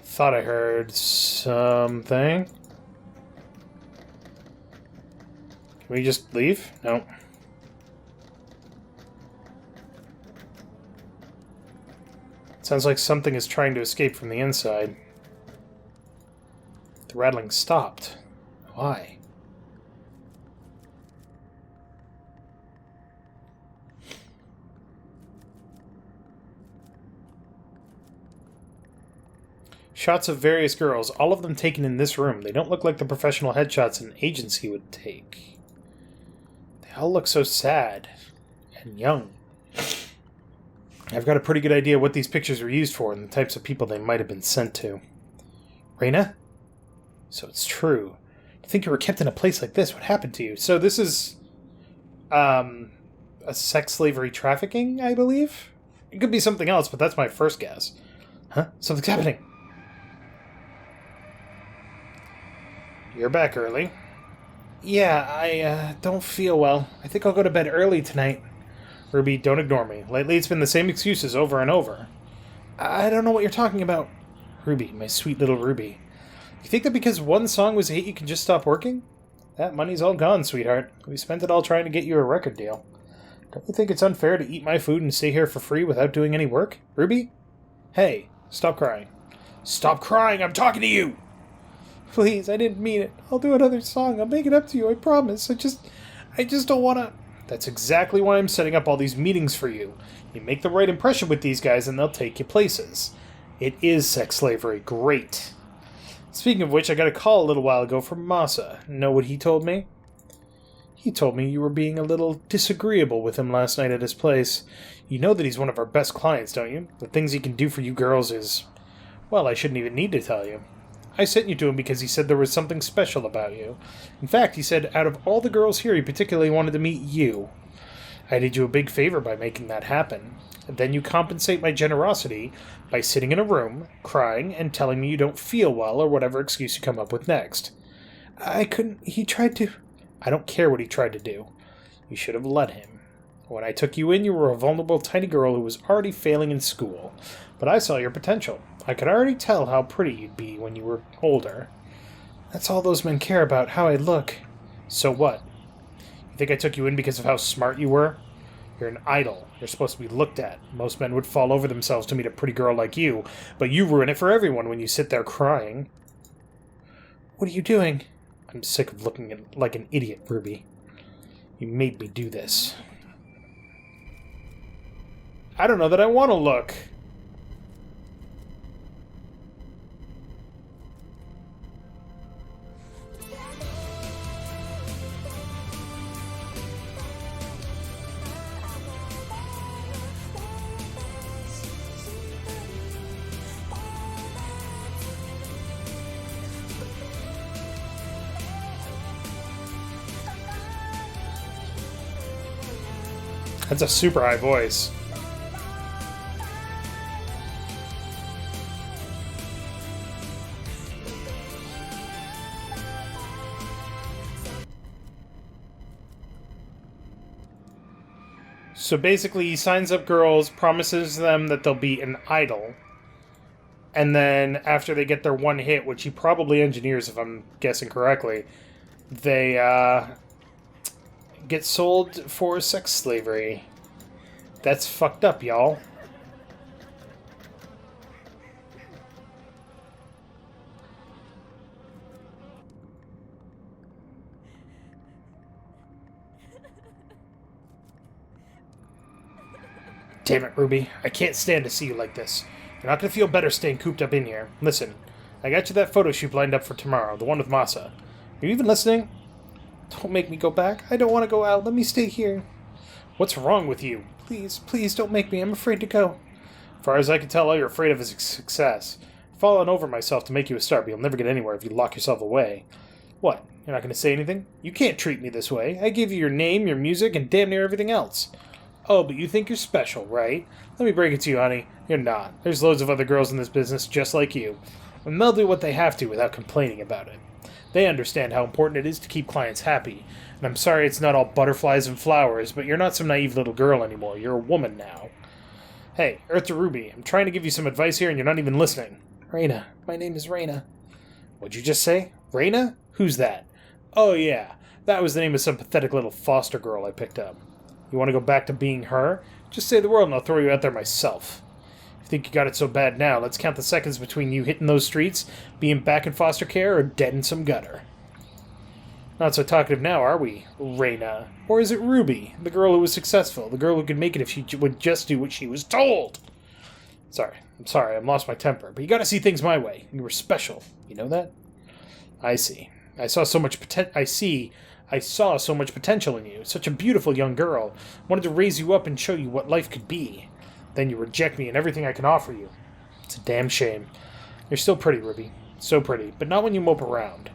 Thought I heard something. Can we just leave? No. Sounds like something is trying to escape from the inside. The rattling stopped. Why? Shots of various girls, all of them taken in this room. They don't look like the professional headshots an agency would take. They all look so sad and young. I've got a pretty good idea what these pictures were used for and the types of people they might have been sent to. Reina? So it's true. To think you were kept in a place like this. What happened to you? So this is a sex slavery trafficking, I believe? It could be something else, but that's my first guess. Huh? Something's happening. You're back early. Yeah, I don't feel well. I think I'll go to bed early tonight. Ruby, don't ignore me. Lately it's been the same excuses over and over. I don't know what you're talking about. Ruby, my sweet little Ruby. You think that because one song was a hit you can just stop working? That money's all gone, sweetheart. We spent it all trying to get you a record deal. Don't you think it's unfair to eat my food and stay here for free without doing any work? Ruby? Hey, stop crying. Stop crying! I'm talking to you! Please, I didn't mean it. I'll do another song. I'll make it up to you, I promise. I just don't want to... That's exactly why I'm setting up all these meetings for you. You make the right impression with these guys and they'll take you places. It is sex slavery. Great. Speaking of which, I got a call a little while ago from Masa. Know what he told me? He told me you were being a little disagreeable with him last night at his place. You know that he's one of our best clients, don't you? The things he can do for you girls is... Well, I shouldn't even need to tell you. I sent you to him because he said there was something special about you. In fact, he said out of all the girls here, he particularly wanted to meet you. I did you a big favor by making that happen. And then you compensate my generosity by sitting in a room, crying, and telling me you don't feel well or whatever excuse you come up with next. I couldn't... He tried to... I don't care what he tried to do. You should have let him. When I took you in, you were a vulnerable tiny girl who was already failing in school. But I saw your potential. I could already tell how pretty you'd be when you were older. That's all those men care about, how I look. So what? You think I took you in because of how smart you were? You're an idol. You're supposed to be looked at. Most men would fall over themselves to meet a pretty girl like you, but you ruin it for everyone when you sit there crying. What are you doing? I'm sick of looking like an idiot, Ruby. You made me do this. I don't know that I want to look. That's a super high voice. So basically, he signs up girls, promises them that they'll be an idol, and then after they get their one hit, which he probably engineers if I'm guessing correctly, they get sold for sex slavery. That's fucked up, y'all. Damn it, Ruby. I can't stand to see you like this. You're not going to feel better staying cooped up in here. Listen, I got you that photo shoot lined up for tomorrow, the one with Masa. Are you even listening? Don't make me go back. I don't want to go out. Let me stay here. What's wrong with you? Please, please don't make me. I'm afraid to go. As far as I can tell, all you're afraid of is success. I've fallen over myself to make you a star, but you'll never get anywhere if you lock yourself away. What? You're not going to say anything? You can't treat me this way. I gave you your name, your music, and damn near everything else. Oh, but you think you're special, right? Let me break it to you, honey. You're not. There's loads of other girls in this business just like you. And they'll do what they have to without complaining about it. They understand how important it is to keep clients happy. And I'm sorry it's not all butterflies and flowers, but you're not some naive little girl anymore. You're a woman now. Hey, Earth to Ruby, I'm trying to give you some advice here and you're not even listening. Raina. My name is Raina. What'd you just say? Raina? Who's that? Oh, yeah. That was the name of some pathetic little foster girl I picked up. You want to go back to being her? Just say the word and I'll throw you out there myself. If you think you got it so bad now, let's count the seconds between you hitting those streets, being back in foster care, or dead in some gutter. Not so talkative now, are we, Raina? Or is it Ruby, the girl who was successful, the girl who could make it if she would just do what she was told? I'm sorry, I lost my temper, but you gotta see things my way. You were special. You know that? I see. I saw so much potential in you. Such a beautiful young girl. Wanted to raise you up and show you what life could be. Then you reject me and everything I can offer you. It's a damn shame. You're still pretty, Ruby. So pretty. But not when you mope around.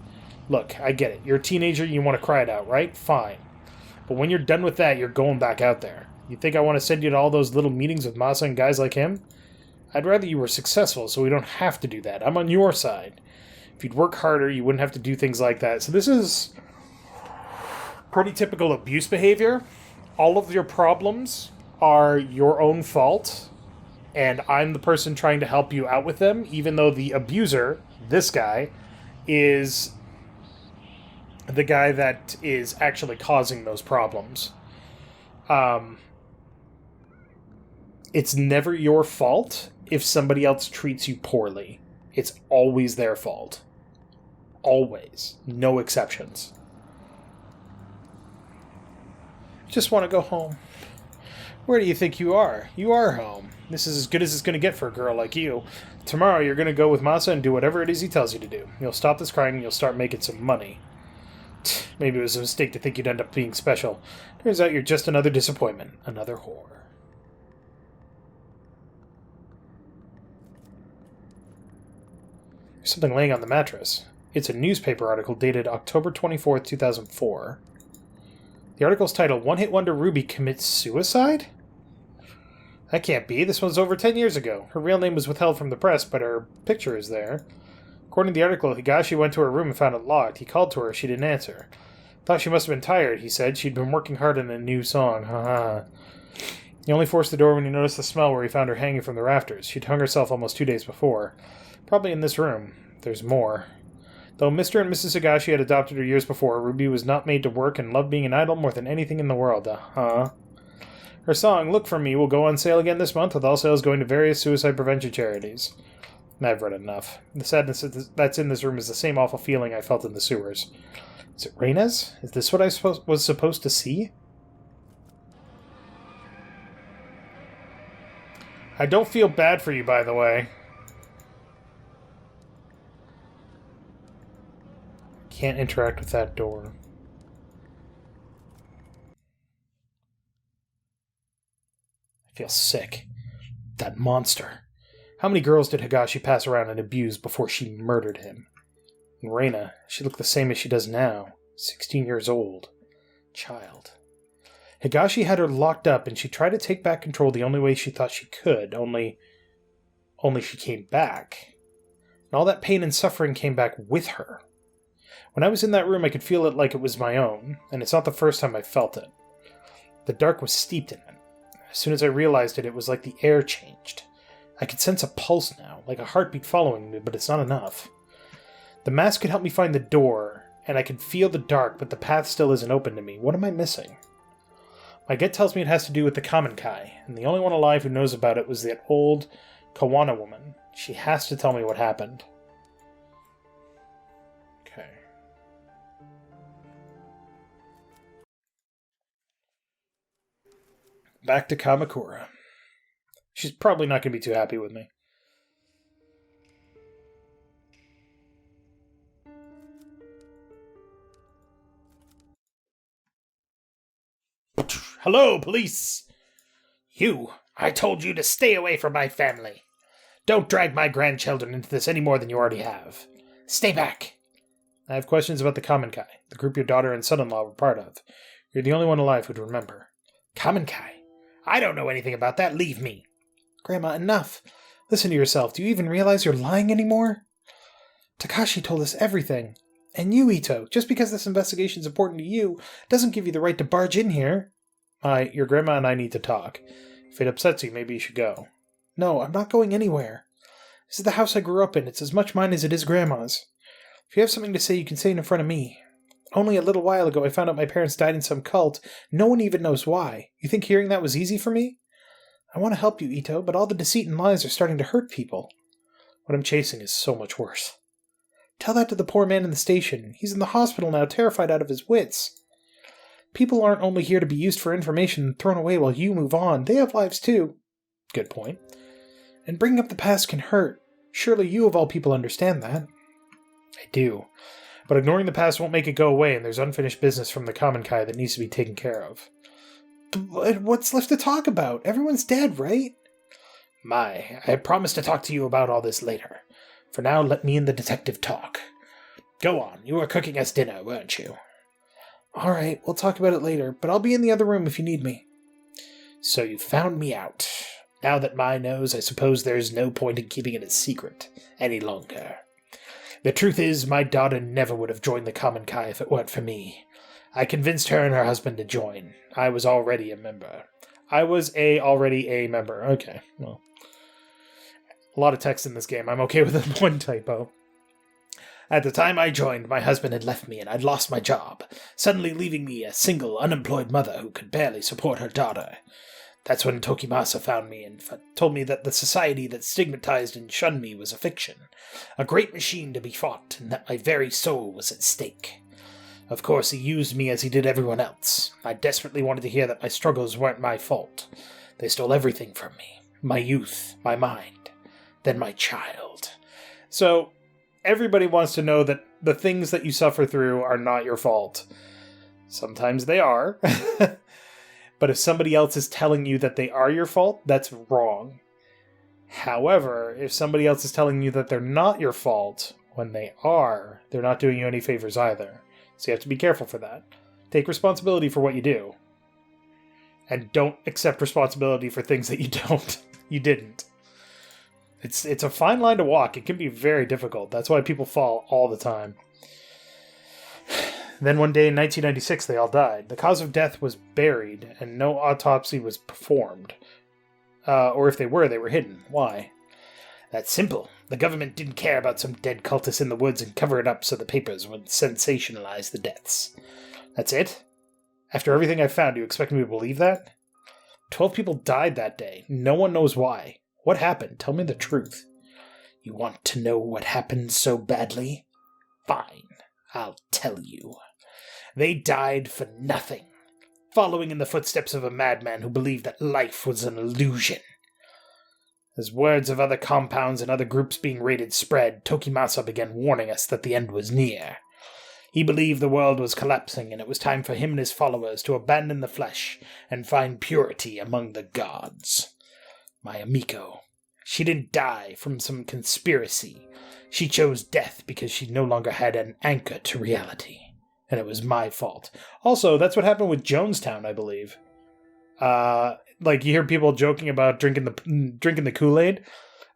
Look, I get it. You're a teenager, you want to cry it out, right? Fine. But when you're done with that, you're going back out there. You think I want to send you to all those little meetings with Masa and guys like him? I'd rather you were successful so we don't have to do that. I'm on your side. If you'd work harder, you wouldn't have to do things like that. So this is pretty typical abuse behavior. All of your problems are your own fault, and I'm the person trying to help you out with them, even though the abuser, this guy, is the guy that is actually causing those problems. It's never your fault if somebody else treats you poorly. It's always their fault. Always. No exceptions. Just want to go home. Where do you think you are? You are home. This is as good as it's going to get for a girl like you. Tomorrow you're going to go with Masa and do whatever it is he tells you to do. You'll stop this crying and you'll start making some money. Maybe it was a mistake to think you'd end up being special. Turns out you're just another disappointment. Another whore. There's something laying on the mattress. It's a newspaper article dated October 24th, 2004. The article's titled, One Hit Wonder Ruby Commits Suicide? That can't be. This one's over 10 years ago. Her real name was withheld from the press, but her picture is there. According to the article, Higashi went to her room and found it locked. He called to her. She didn't answer. Thought she must have been tired, he said. She'd been working hard on a new song. Haha. He only forced the door when he noticed the smell where he found her hanging from the rafters. She'd hung herself almost 2 days before. Probably in this room. There's more. Though Mr. and Mrs. Higashi had adopted her years before, Ruby was not made to work and loved being an idol more than anything in the world. Her song, Look For Me, will go on sale again this month, with all sales going to various suicide prevention charities. I've read enough. The sadness that's in this room is the same awful feeling I felt in the sewers. Is it Reina's? Is this what I was supposed to see? I don't feel bad for you, by the way. Can't interact with that door. I feel sick. That monster. How many girls did Higashi pass around and abuse before she murdered him? And Reina, she looked the same as she does now. 16 years old. Child. Higashi had her locked up, and she tried to take back control the only way she thought she could, only she came back. And all that pain and suffering came back with her. When I was in that room, I could feel it like it was my own, and it's not the first time I felt it. The dark was steeped in it. As soon as I realized it, it was like the air changed. I could sense a pulse now, like a heartbeat following me, but it's not enough. The mask could help me find the door, and I could feel the dark, but the path still isn't open to me. What am I missing? My gut tells me it has to do with the Common Kai, and the only one alive who knows about it was that old Kawana woman. She has to tell me what happened. Okay. Back to Kamakura. She's probably not going to be too happy with me. Hello, police! You! I told you to stay away from my family. Don't drag my grandchildren into this any more than you already have. Stay back! I have questions about the Common Kai, the group your daughter and son-in-law were part of. You're the only one alive who'd remember. Common Kai? I don't know anything about that. Leave me. Grandma, enough. Listen to yourself. Do you even realize you're lying anymore? Takashi told us everything. And you, Ito, just because this investigation's important to you doesn't give you the right to barge in here. Your grandma and I need to talk. If it upsets you, maybe you should go. No, I'm not going anywhere. This is the house I grew up in. It's as much mine as it is Grandma's. If you have something to say, you can say it in front of me. Only a little while ago I found out my parents died in some cult. No one even knows why. You think hearing that was easy for me? I want to help you, Ito, but all the deceit and lies are starting to hurt people. What I'm chasing is so much worse. Tell that to the poor man in the station. He's in the hospital now, terrified out of his wits. People aren't only here to be used for information and thrown away while you move on. They have lives too. Good point. And bringing up the past can hurt. Surely you of all people understand that. I do. But ignoring the past won't make it go away, and there's unfinished business from the Common Kai that needs to be taken care of. What's left to talk about? Everyone's dead, right? I had promised to talk to you about all this later. For now, let me and the detective talk. Go on, you were cooking us dinner, weren't you? All right, we'll talk about it later, but I'll be in the other room if you need me. So you found me out. Now that Mai knows, I suppose there's no point in keeping it a secret any longer. The truth is, my daughter never would have joined the Common Kai if it weren't for me. I convinced her and her husband to join. I was already a member. Already a member. Okay, well. A lot of text in this game. I'm okay with one typo. At the time I joined, my husband had left me and I'd lost my job, suddenly leaving me a single, unemployed mother who could barely support her daughter. That's when Tokimasa found me and told me that the society that stigmatized and shunned me was a fiction, a great machine to be fought, and that my very soul was at stake. Of course, he used me as he did everyone else. I desperately wanted to hear that my struggles weren't my fault. They stole everything from me. My youth, my mind, then my child. So, everybody wants to know that the things that you suffer through are not your fault. Sometimes they are. But if somebody else is telling you that they are your fault, that's wrong. However, if somebody else is telling you that they're not your fault, when they are, they're not doing you any favors either. So you have to be careful for that. Take responsibility for what you do. And don't accept responsibility for things that you didn't. It's a fine line to walk. It can be very difficult. That's why people fall all the time. Then one day in 1996, they all died. The cause of death was buried, and no autopsy was performed. Or if they were hidden. Why? That's simple. The government didn't care about some dead cultists in the woods and cover it up so the papers would sensationalize the deaths. That's it? After everything I've found, do you expect me to believe that? 12 people died that day. No one knows why. What happened? Tell me the truth. You want to know what happened so badly? Fine, I'll tell you. They died for nothing, following in the footsteps of a madman who believed that life was an illusion. As words of other compounds and other groups being raided spread, Tokimasa began warning us that the end was near. He believed the world was collapsing, and it was time for him and his followers to abandon the flesh and find purity among the gods. My Amiko, she didn't die from some conspiracy. She chose death because she no longer had an anchor to reality. And it was my fault. Also, that's what happened with Jonestown, I believe. Like, you hear people joking about drinking the Kool-Aid.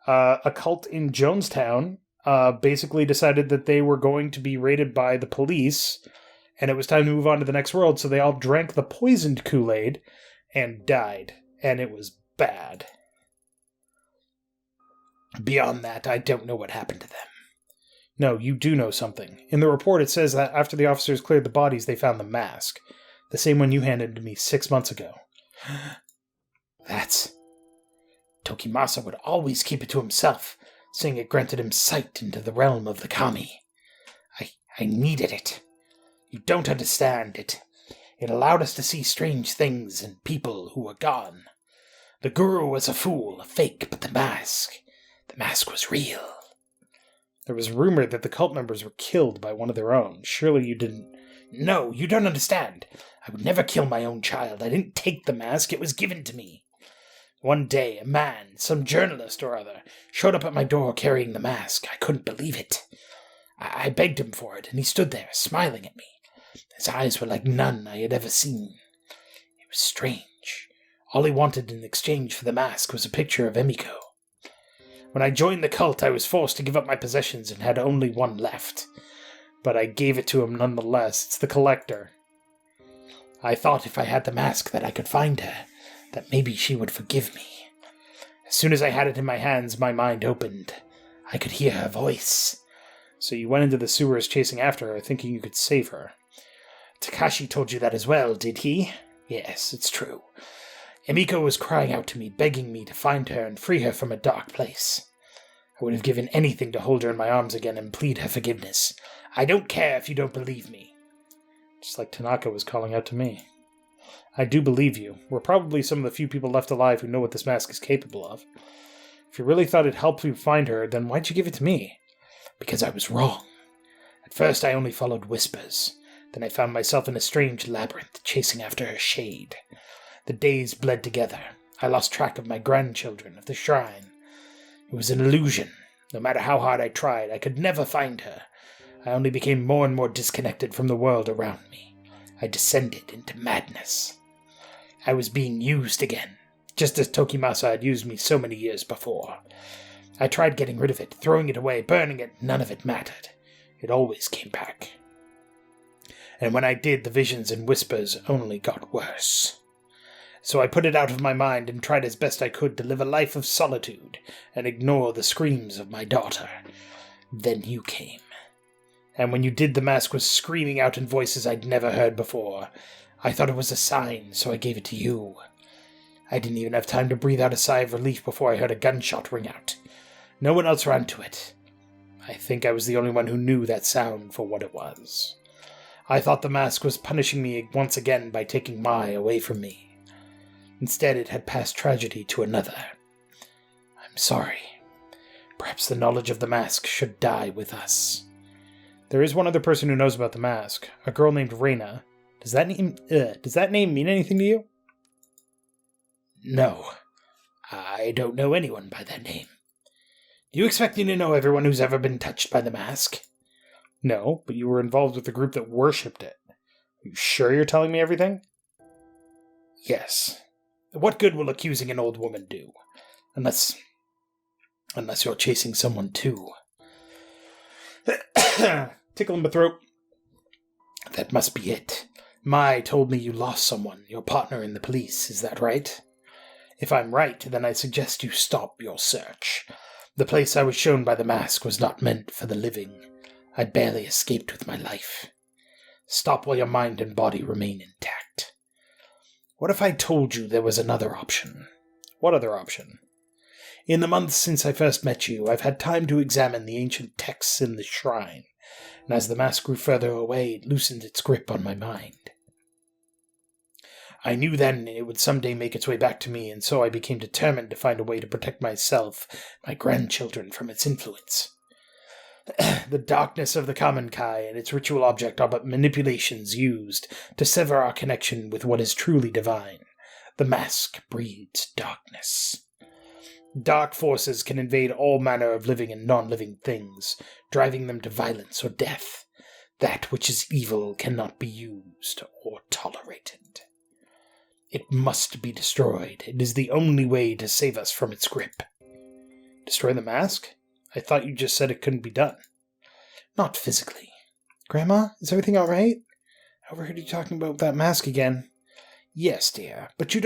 A cult in Jonestown basically decided that they were going to be raided by the police, and it was time to move on to the next world, so they all drank the poisoned Kool-Aid and died, and it was bad. Beyond that, I don't know what happened to them. No, you do know something. In the report, it says that after the officers cleared the bodies, they found the mask. The same one you handed to me 6 months ago. That's... Tokimasa would always keep it to himself, saying it granted him sight into the realm of the kami. I needed it. You don't understand it. It allowed us to see strange things and people who were gone. The guru was a fool, a fake, but the mask was real. There was rumor that the cult members were killed by one of their own. Surely you didn't... No, you don't understand. I would never kill my own child. I didn't take the mask. It was given to me. One day, a man, some journalist or other, showed up at my door carrying the mask. I couldn't believe it. I begged him for it, and he stood there, smiling at me. His eyes were like none I had ever seen. It was strange. All he wanted in exchange for the mask was a picture of Emiko. When I joined the cult, I was forced to give up my possessions and had only one left. But I gave it to him nonetheless. It's the collector. I thought if I had the mask that I could find her, that maybe she would forgive me. As soon as I had it in my hands, my mind opened. I could hear her voice. So you went into the sewers chasing after her, thinking you could save her. Takashi told you that as well, did he? Yes, it's true. Emiko was crying out to me, begging me to find her and free her from a dark place. I would have given anything to hold her in my arms again and plead her forgiveness. I don't care if you don't believe me. Just like Tanaka was calling out to me. I do believe you. We're probably some of the few people left alive who know what this mask is capable of. If you really thought it'd help you find her, then why'd you give it to me? Because I was wrong. At first I only followed whispers. Then I found myself in a strange labyrinth, chasing after her shade. The days bled together. I lost track of my grandchildren, of the shrine. It was an illusion. No matter how hard I tried, I could never find her. I only became more and more disconnected from the world around me. I descended into madness. I was being used again, just as Tokimasa had used me so many years before. I tried getting rid of it, throwing it away, burning it. None of it mattered. It always came back. And when I did, the visions and whispers only got worse. So I put it out of my mind and tried as best I could to live a life of solitude and ignore the screams of my daughter. Then you came. And when you did, the mask was screaming out in voices I'd never heard before. I thought it was a sign, so I gave it to you. I didn't even have time to breathe out a sigh of relief before I heard a gunshot ring out. No one else ran to it. I think I was the only one who knew that sound for what it was. I thought the mask was punishing me once again by taking Mai away from me. Instead, it had passed tragedy to another. I'm sorry. Perhaps the knowledge of the mask should die with us. There is one other person who knows about the mask, a girl named Reina. Does that name mean anything to you? No. I don't know anyone by that name. Do you expect me to know everyone who's ever been touched by the mask? No, but you were involved with the group that worshipped it. Are you sure you're telling me everything? Yes. What good will accusing an old woman do? Unless you're chasing someone too. Tickle in the throat. That must be it. Mai told me you lost someone, your partner in the police, is that right? If I'm right, then I suggest you stop your search. The place I was shown by the mask was not meant for the living. I barely escaped with my life. Stop while your mind and body remain intact. What if I told you there was another option? What other option? In the months since I first met you, I've had time to examine the ancient texts in the shrine, and as the mask grew further away, it loosened its grip on my mind. I knew then it would someday make its way back to me, and so I became determined to find a way to protect myself, my grandchildren, from its influence. The darkness of the common Kai and its ritual object are but manipulations used to sever our connection with what is truly divine. The mask breeds darkness. Dark forces can invade all manner of living and non-living things, driving them to violence or death. That which is evil cannot be used or tolerated. It must be destroyed. It is the only way to save us from its grip. Destroy the mask? I thought you just said it couldn't be done. Not physically. Grandma, is everything all right? I overheard you talking about that mask again. Yes, dear, but you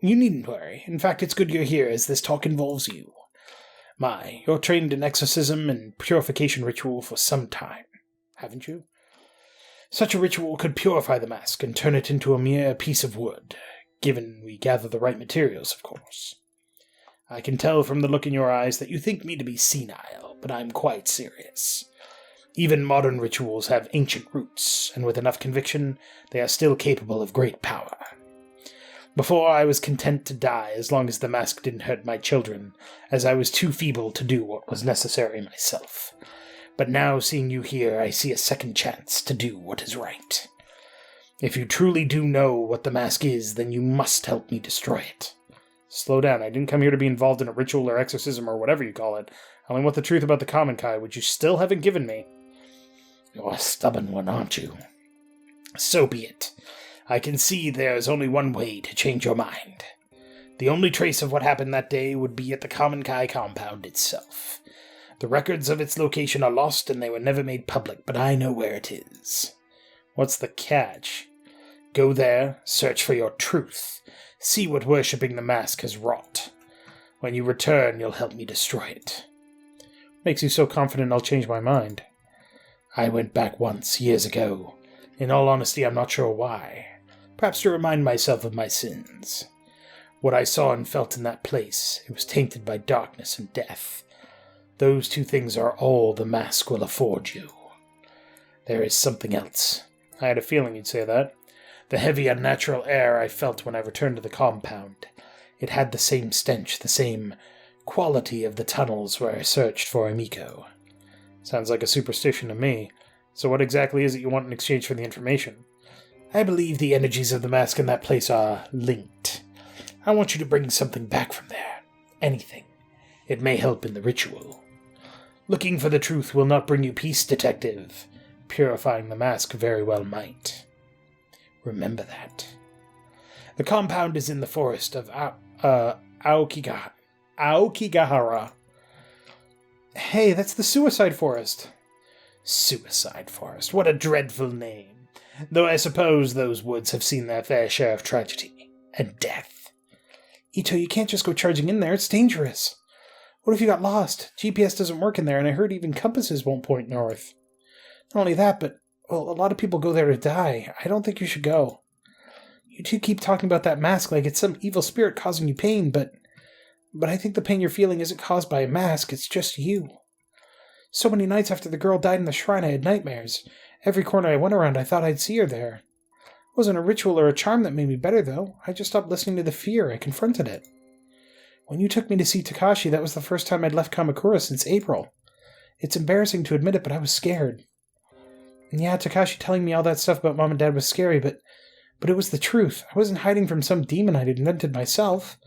needn't worry. In fact, it's good you're here, as this talk involves you. You're trained in exorcism and purification ritual for some time, haven't you? Such a ritual could purify the mask and turn it into a mere piece of wood, given we gather the right materials, of course. I can tell from the look in your eyes that you think me to be senile, but I'm quite serious. Even modern rituals have ancient roots, and with enough conviction, they are still capable of great power. Before, I was content to die as long as the mask didn't hurt my children, as I was too feeble to do what was necessary myself. But now, seeing you here, I see a second chance to do what is right. If you truly do know what the mask is, then you must help me destroy it. Slow down, I didn't come here to be involved in a ritual or exorcism or whatever you call it. I only want the truth about the common Kai, which you still haven't given me. You're a stubborn one, aren't you? So be it. I can see there's only one way to change your mind. The only trace of what happened that day would be at the Common Kai compound itself. The records of its location are lost and they were never made public, but I know where it is. What's the catch? Go there, search for your truth, see what worshipping the mask has wrought. When you return, you'll help me destroy it. Makes you so confident I'll change my mind. I went back once, years ago. In all honesty, I'm not sure why. Perhaps to remind myself of my sins. What I saw and felt in that place, it was tainted by darkness and death. Those two things are all the mask will afford you. There is something else. I had a feeling you'd say that. The heavy, unnatural air I felt when I returned to the compound. It had the same stench, the same quality of the tunnels where I searched for Emiko. Sounds like a superstition to me. So what exactly is it you want in exchange for the information? I believe the energies of the mask in that place are linked. I want you to bring something back from there. Anything. It may help in the ritual. Looking for the truth will not bring you peace, detective. Purifying the mask very well might. Remember that. The compound is in the forest of Aokigahara. Hey, that's the suicide forest. Suicide forest. What a dreadful name. Though I suppose those woods have seen their fair share of tragedy and death. Ito, you can't just go charging in there. It's dangerous. What if you got lost? GPS doesn't work in there, and I heard even compasses won't point north. Not only that, but, well, a lot of people go there to die. I don't think you should go. You two keep talking about that mask like it's some evil spirit causing you pain, but I think the pain you're feeling isn't caused by a mask, it's just you. So many nights after the girl died in the shrine, I had nightmares. Every corner I went around, I thought I'd see her there. It wasn't a ritual or a charm that made me better, though. I just stopped listening to the fear. I confronted it. When you took me to see Takashi, that was the first time I'd left Kamakura since April. It's embarrassing to admit it, but I was scared. And yeah, Takashi telling me all that stuff about Mom and Dad was scary, but it was the truth. I wasn't hiding from some demon I'd invented myself.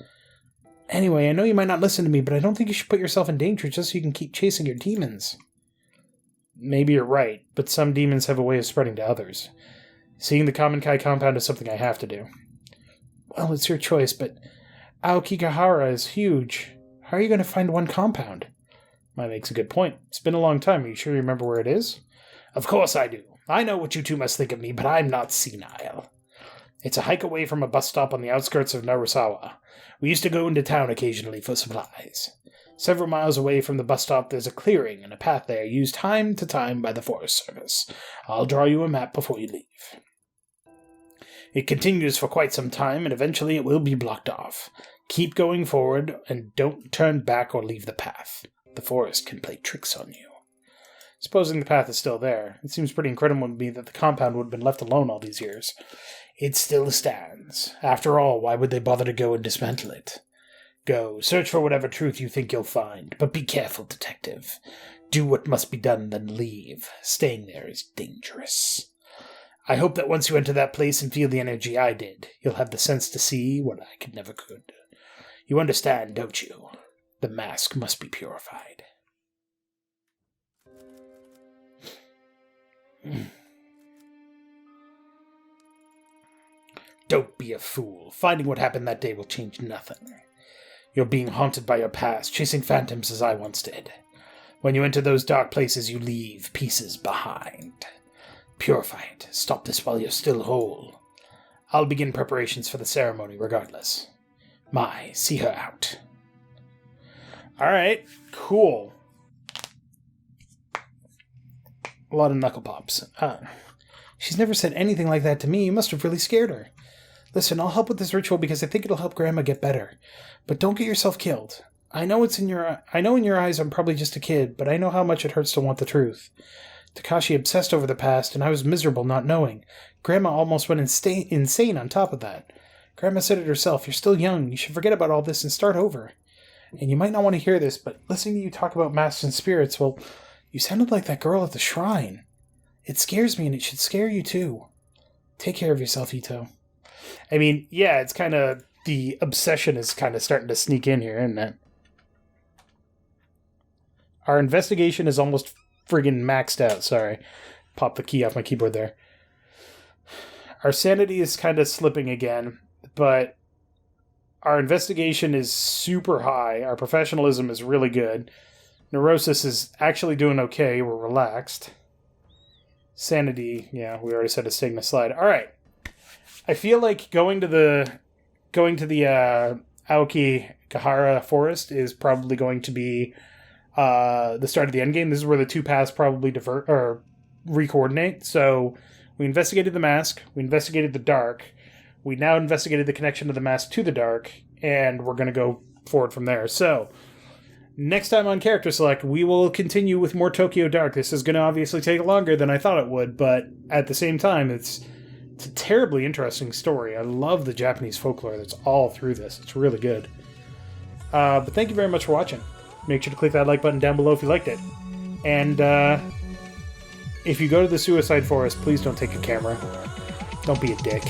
Anyway, I know you might not listen to me, but I don't think you should put yourself in danger just so you can keep chasing your demons. Maybe you're right, but some demons have a way of spreading to others. Seeing the Common Kai compound is something I have to do. Well, it's your choice, but Aokigahara is huge. How are you going to find one compound? That makes a good point. It's been a long time. Are you sure you remember where it is? Of course I do. I know what you two must think of me, but I'm not senile. It's a hike away from a bus stop on the outskirts of Narusawa. We used to go into town occasionally for supplies. Several miles away from the bus stop, there's a clearing and a path there used time to time by the Forest Service. I'll draw you a map before you leave. It continues for quite some time, and eventually it will be blocked off. Keep going forward, and don't turn back or leave the path. The forest can play tricks on you. Supposing the path is still there, it seems pretty incredible to me that the compound would have been left alone all these years. It still stands. After all, why would they bother to go and dismantle it? Go, search for whatever truth you think you'll find, but be careful, detective. Do what must be done, then leave. Staying there is dangerous. I hope that once you enter that place and feel the energy I did, you'll have the sense to see what I never could. You understand, don't you? The mask must be purified. Don't be a fool. Finding what happened that day will change nothing. You're being haunted by your past, chasing phantoms as I once did. When you enter those dark places, you leave pieces behind. Purify it. Stop this while you're still whole. I'll begin preparations for the ceremony regardless. See her out. Alright, cool. A lot of knuckle pops. She's never said anything like that to me. You must have really scared her. Listen, I'll help with this ritual because I think it'll help Grandma get better. But don't get yourself killed. I know in your eyes I'm probably just a kid, but I know how much it hurts to want the truth. Takashi obsessed over the past, and I was miserable not knowing. Grandma almost went insane on top of that. Grandma said it herself, you're still young, you should forget about all this and start over. And you might not want to hear this, but listening to you talk about masks and spirits, well, you sounded like that girl at the shrine. It scares me, and it should scare you too. Take care of yourself, Ito. I mean, yeah, it's kind of... The obsession is kind of starting to sneak in here, isn't it? Our investigation is almost friggin' maxed out. Sorry. Pop the key off my keyboard there. Our sanity is kind of slipping again, but our investigation is super high. Our professionalism is really good. Neurosis is actually doing okay. We're relaxed. Sanity, yeah, we already said a stigma slide. All right. I feel like going to the Aokigahara forest is probably going to be the start of the endgame. This is where the two paths probably recoordinate. So we investigated the mask, we investigated the dark, we now investigated the connection of the mask to the dark, and we're going to go forward from there. So next time on Character Select, we will continue with more Tokyo Dark. This is going to obviously take longer than I thought it would, but at the same time, it's a terribly interesting story. I love the Japanese folklore that's all through this. It's really good. But thank you very much for watching. Make sure to click that like button down below if you liked it. And if you go to the Suicide Forest, please don't take a camera. Don't be a dick.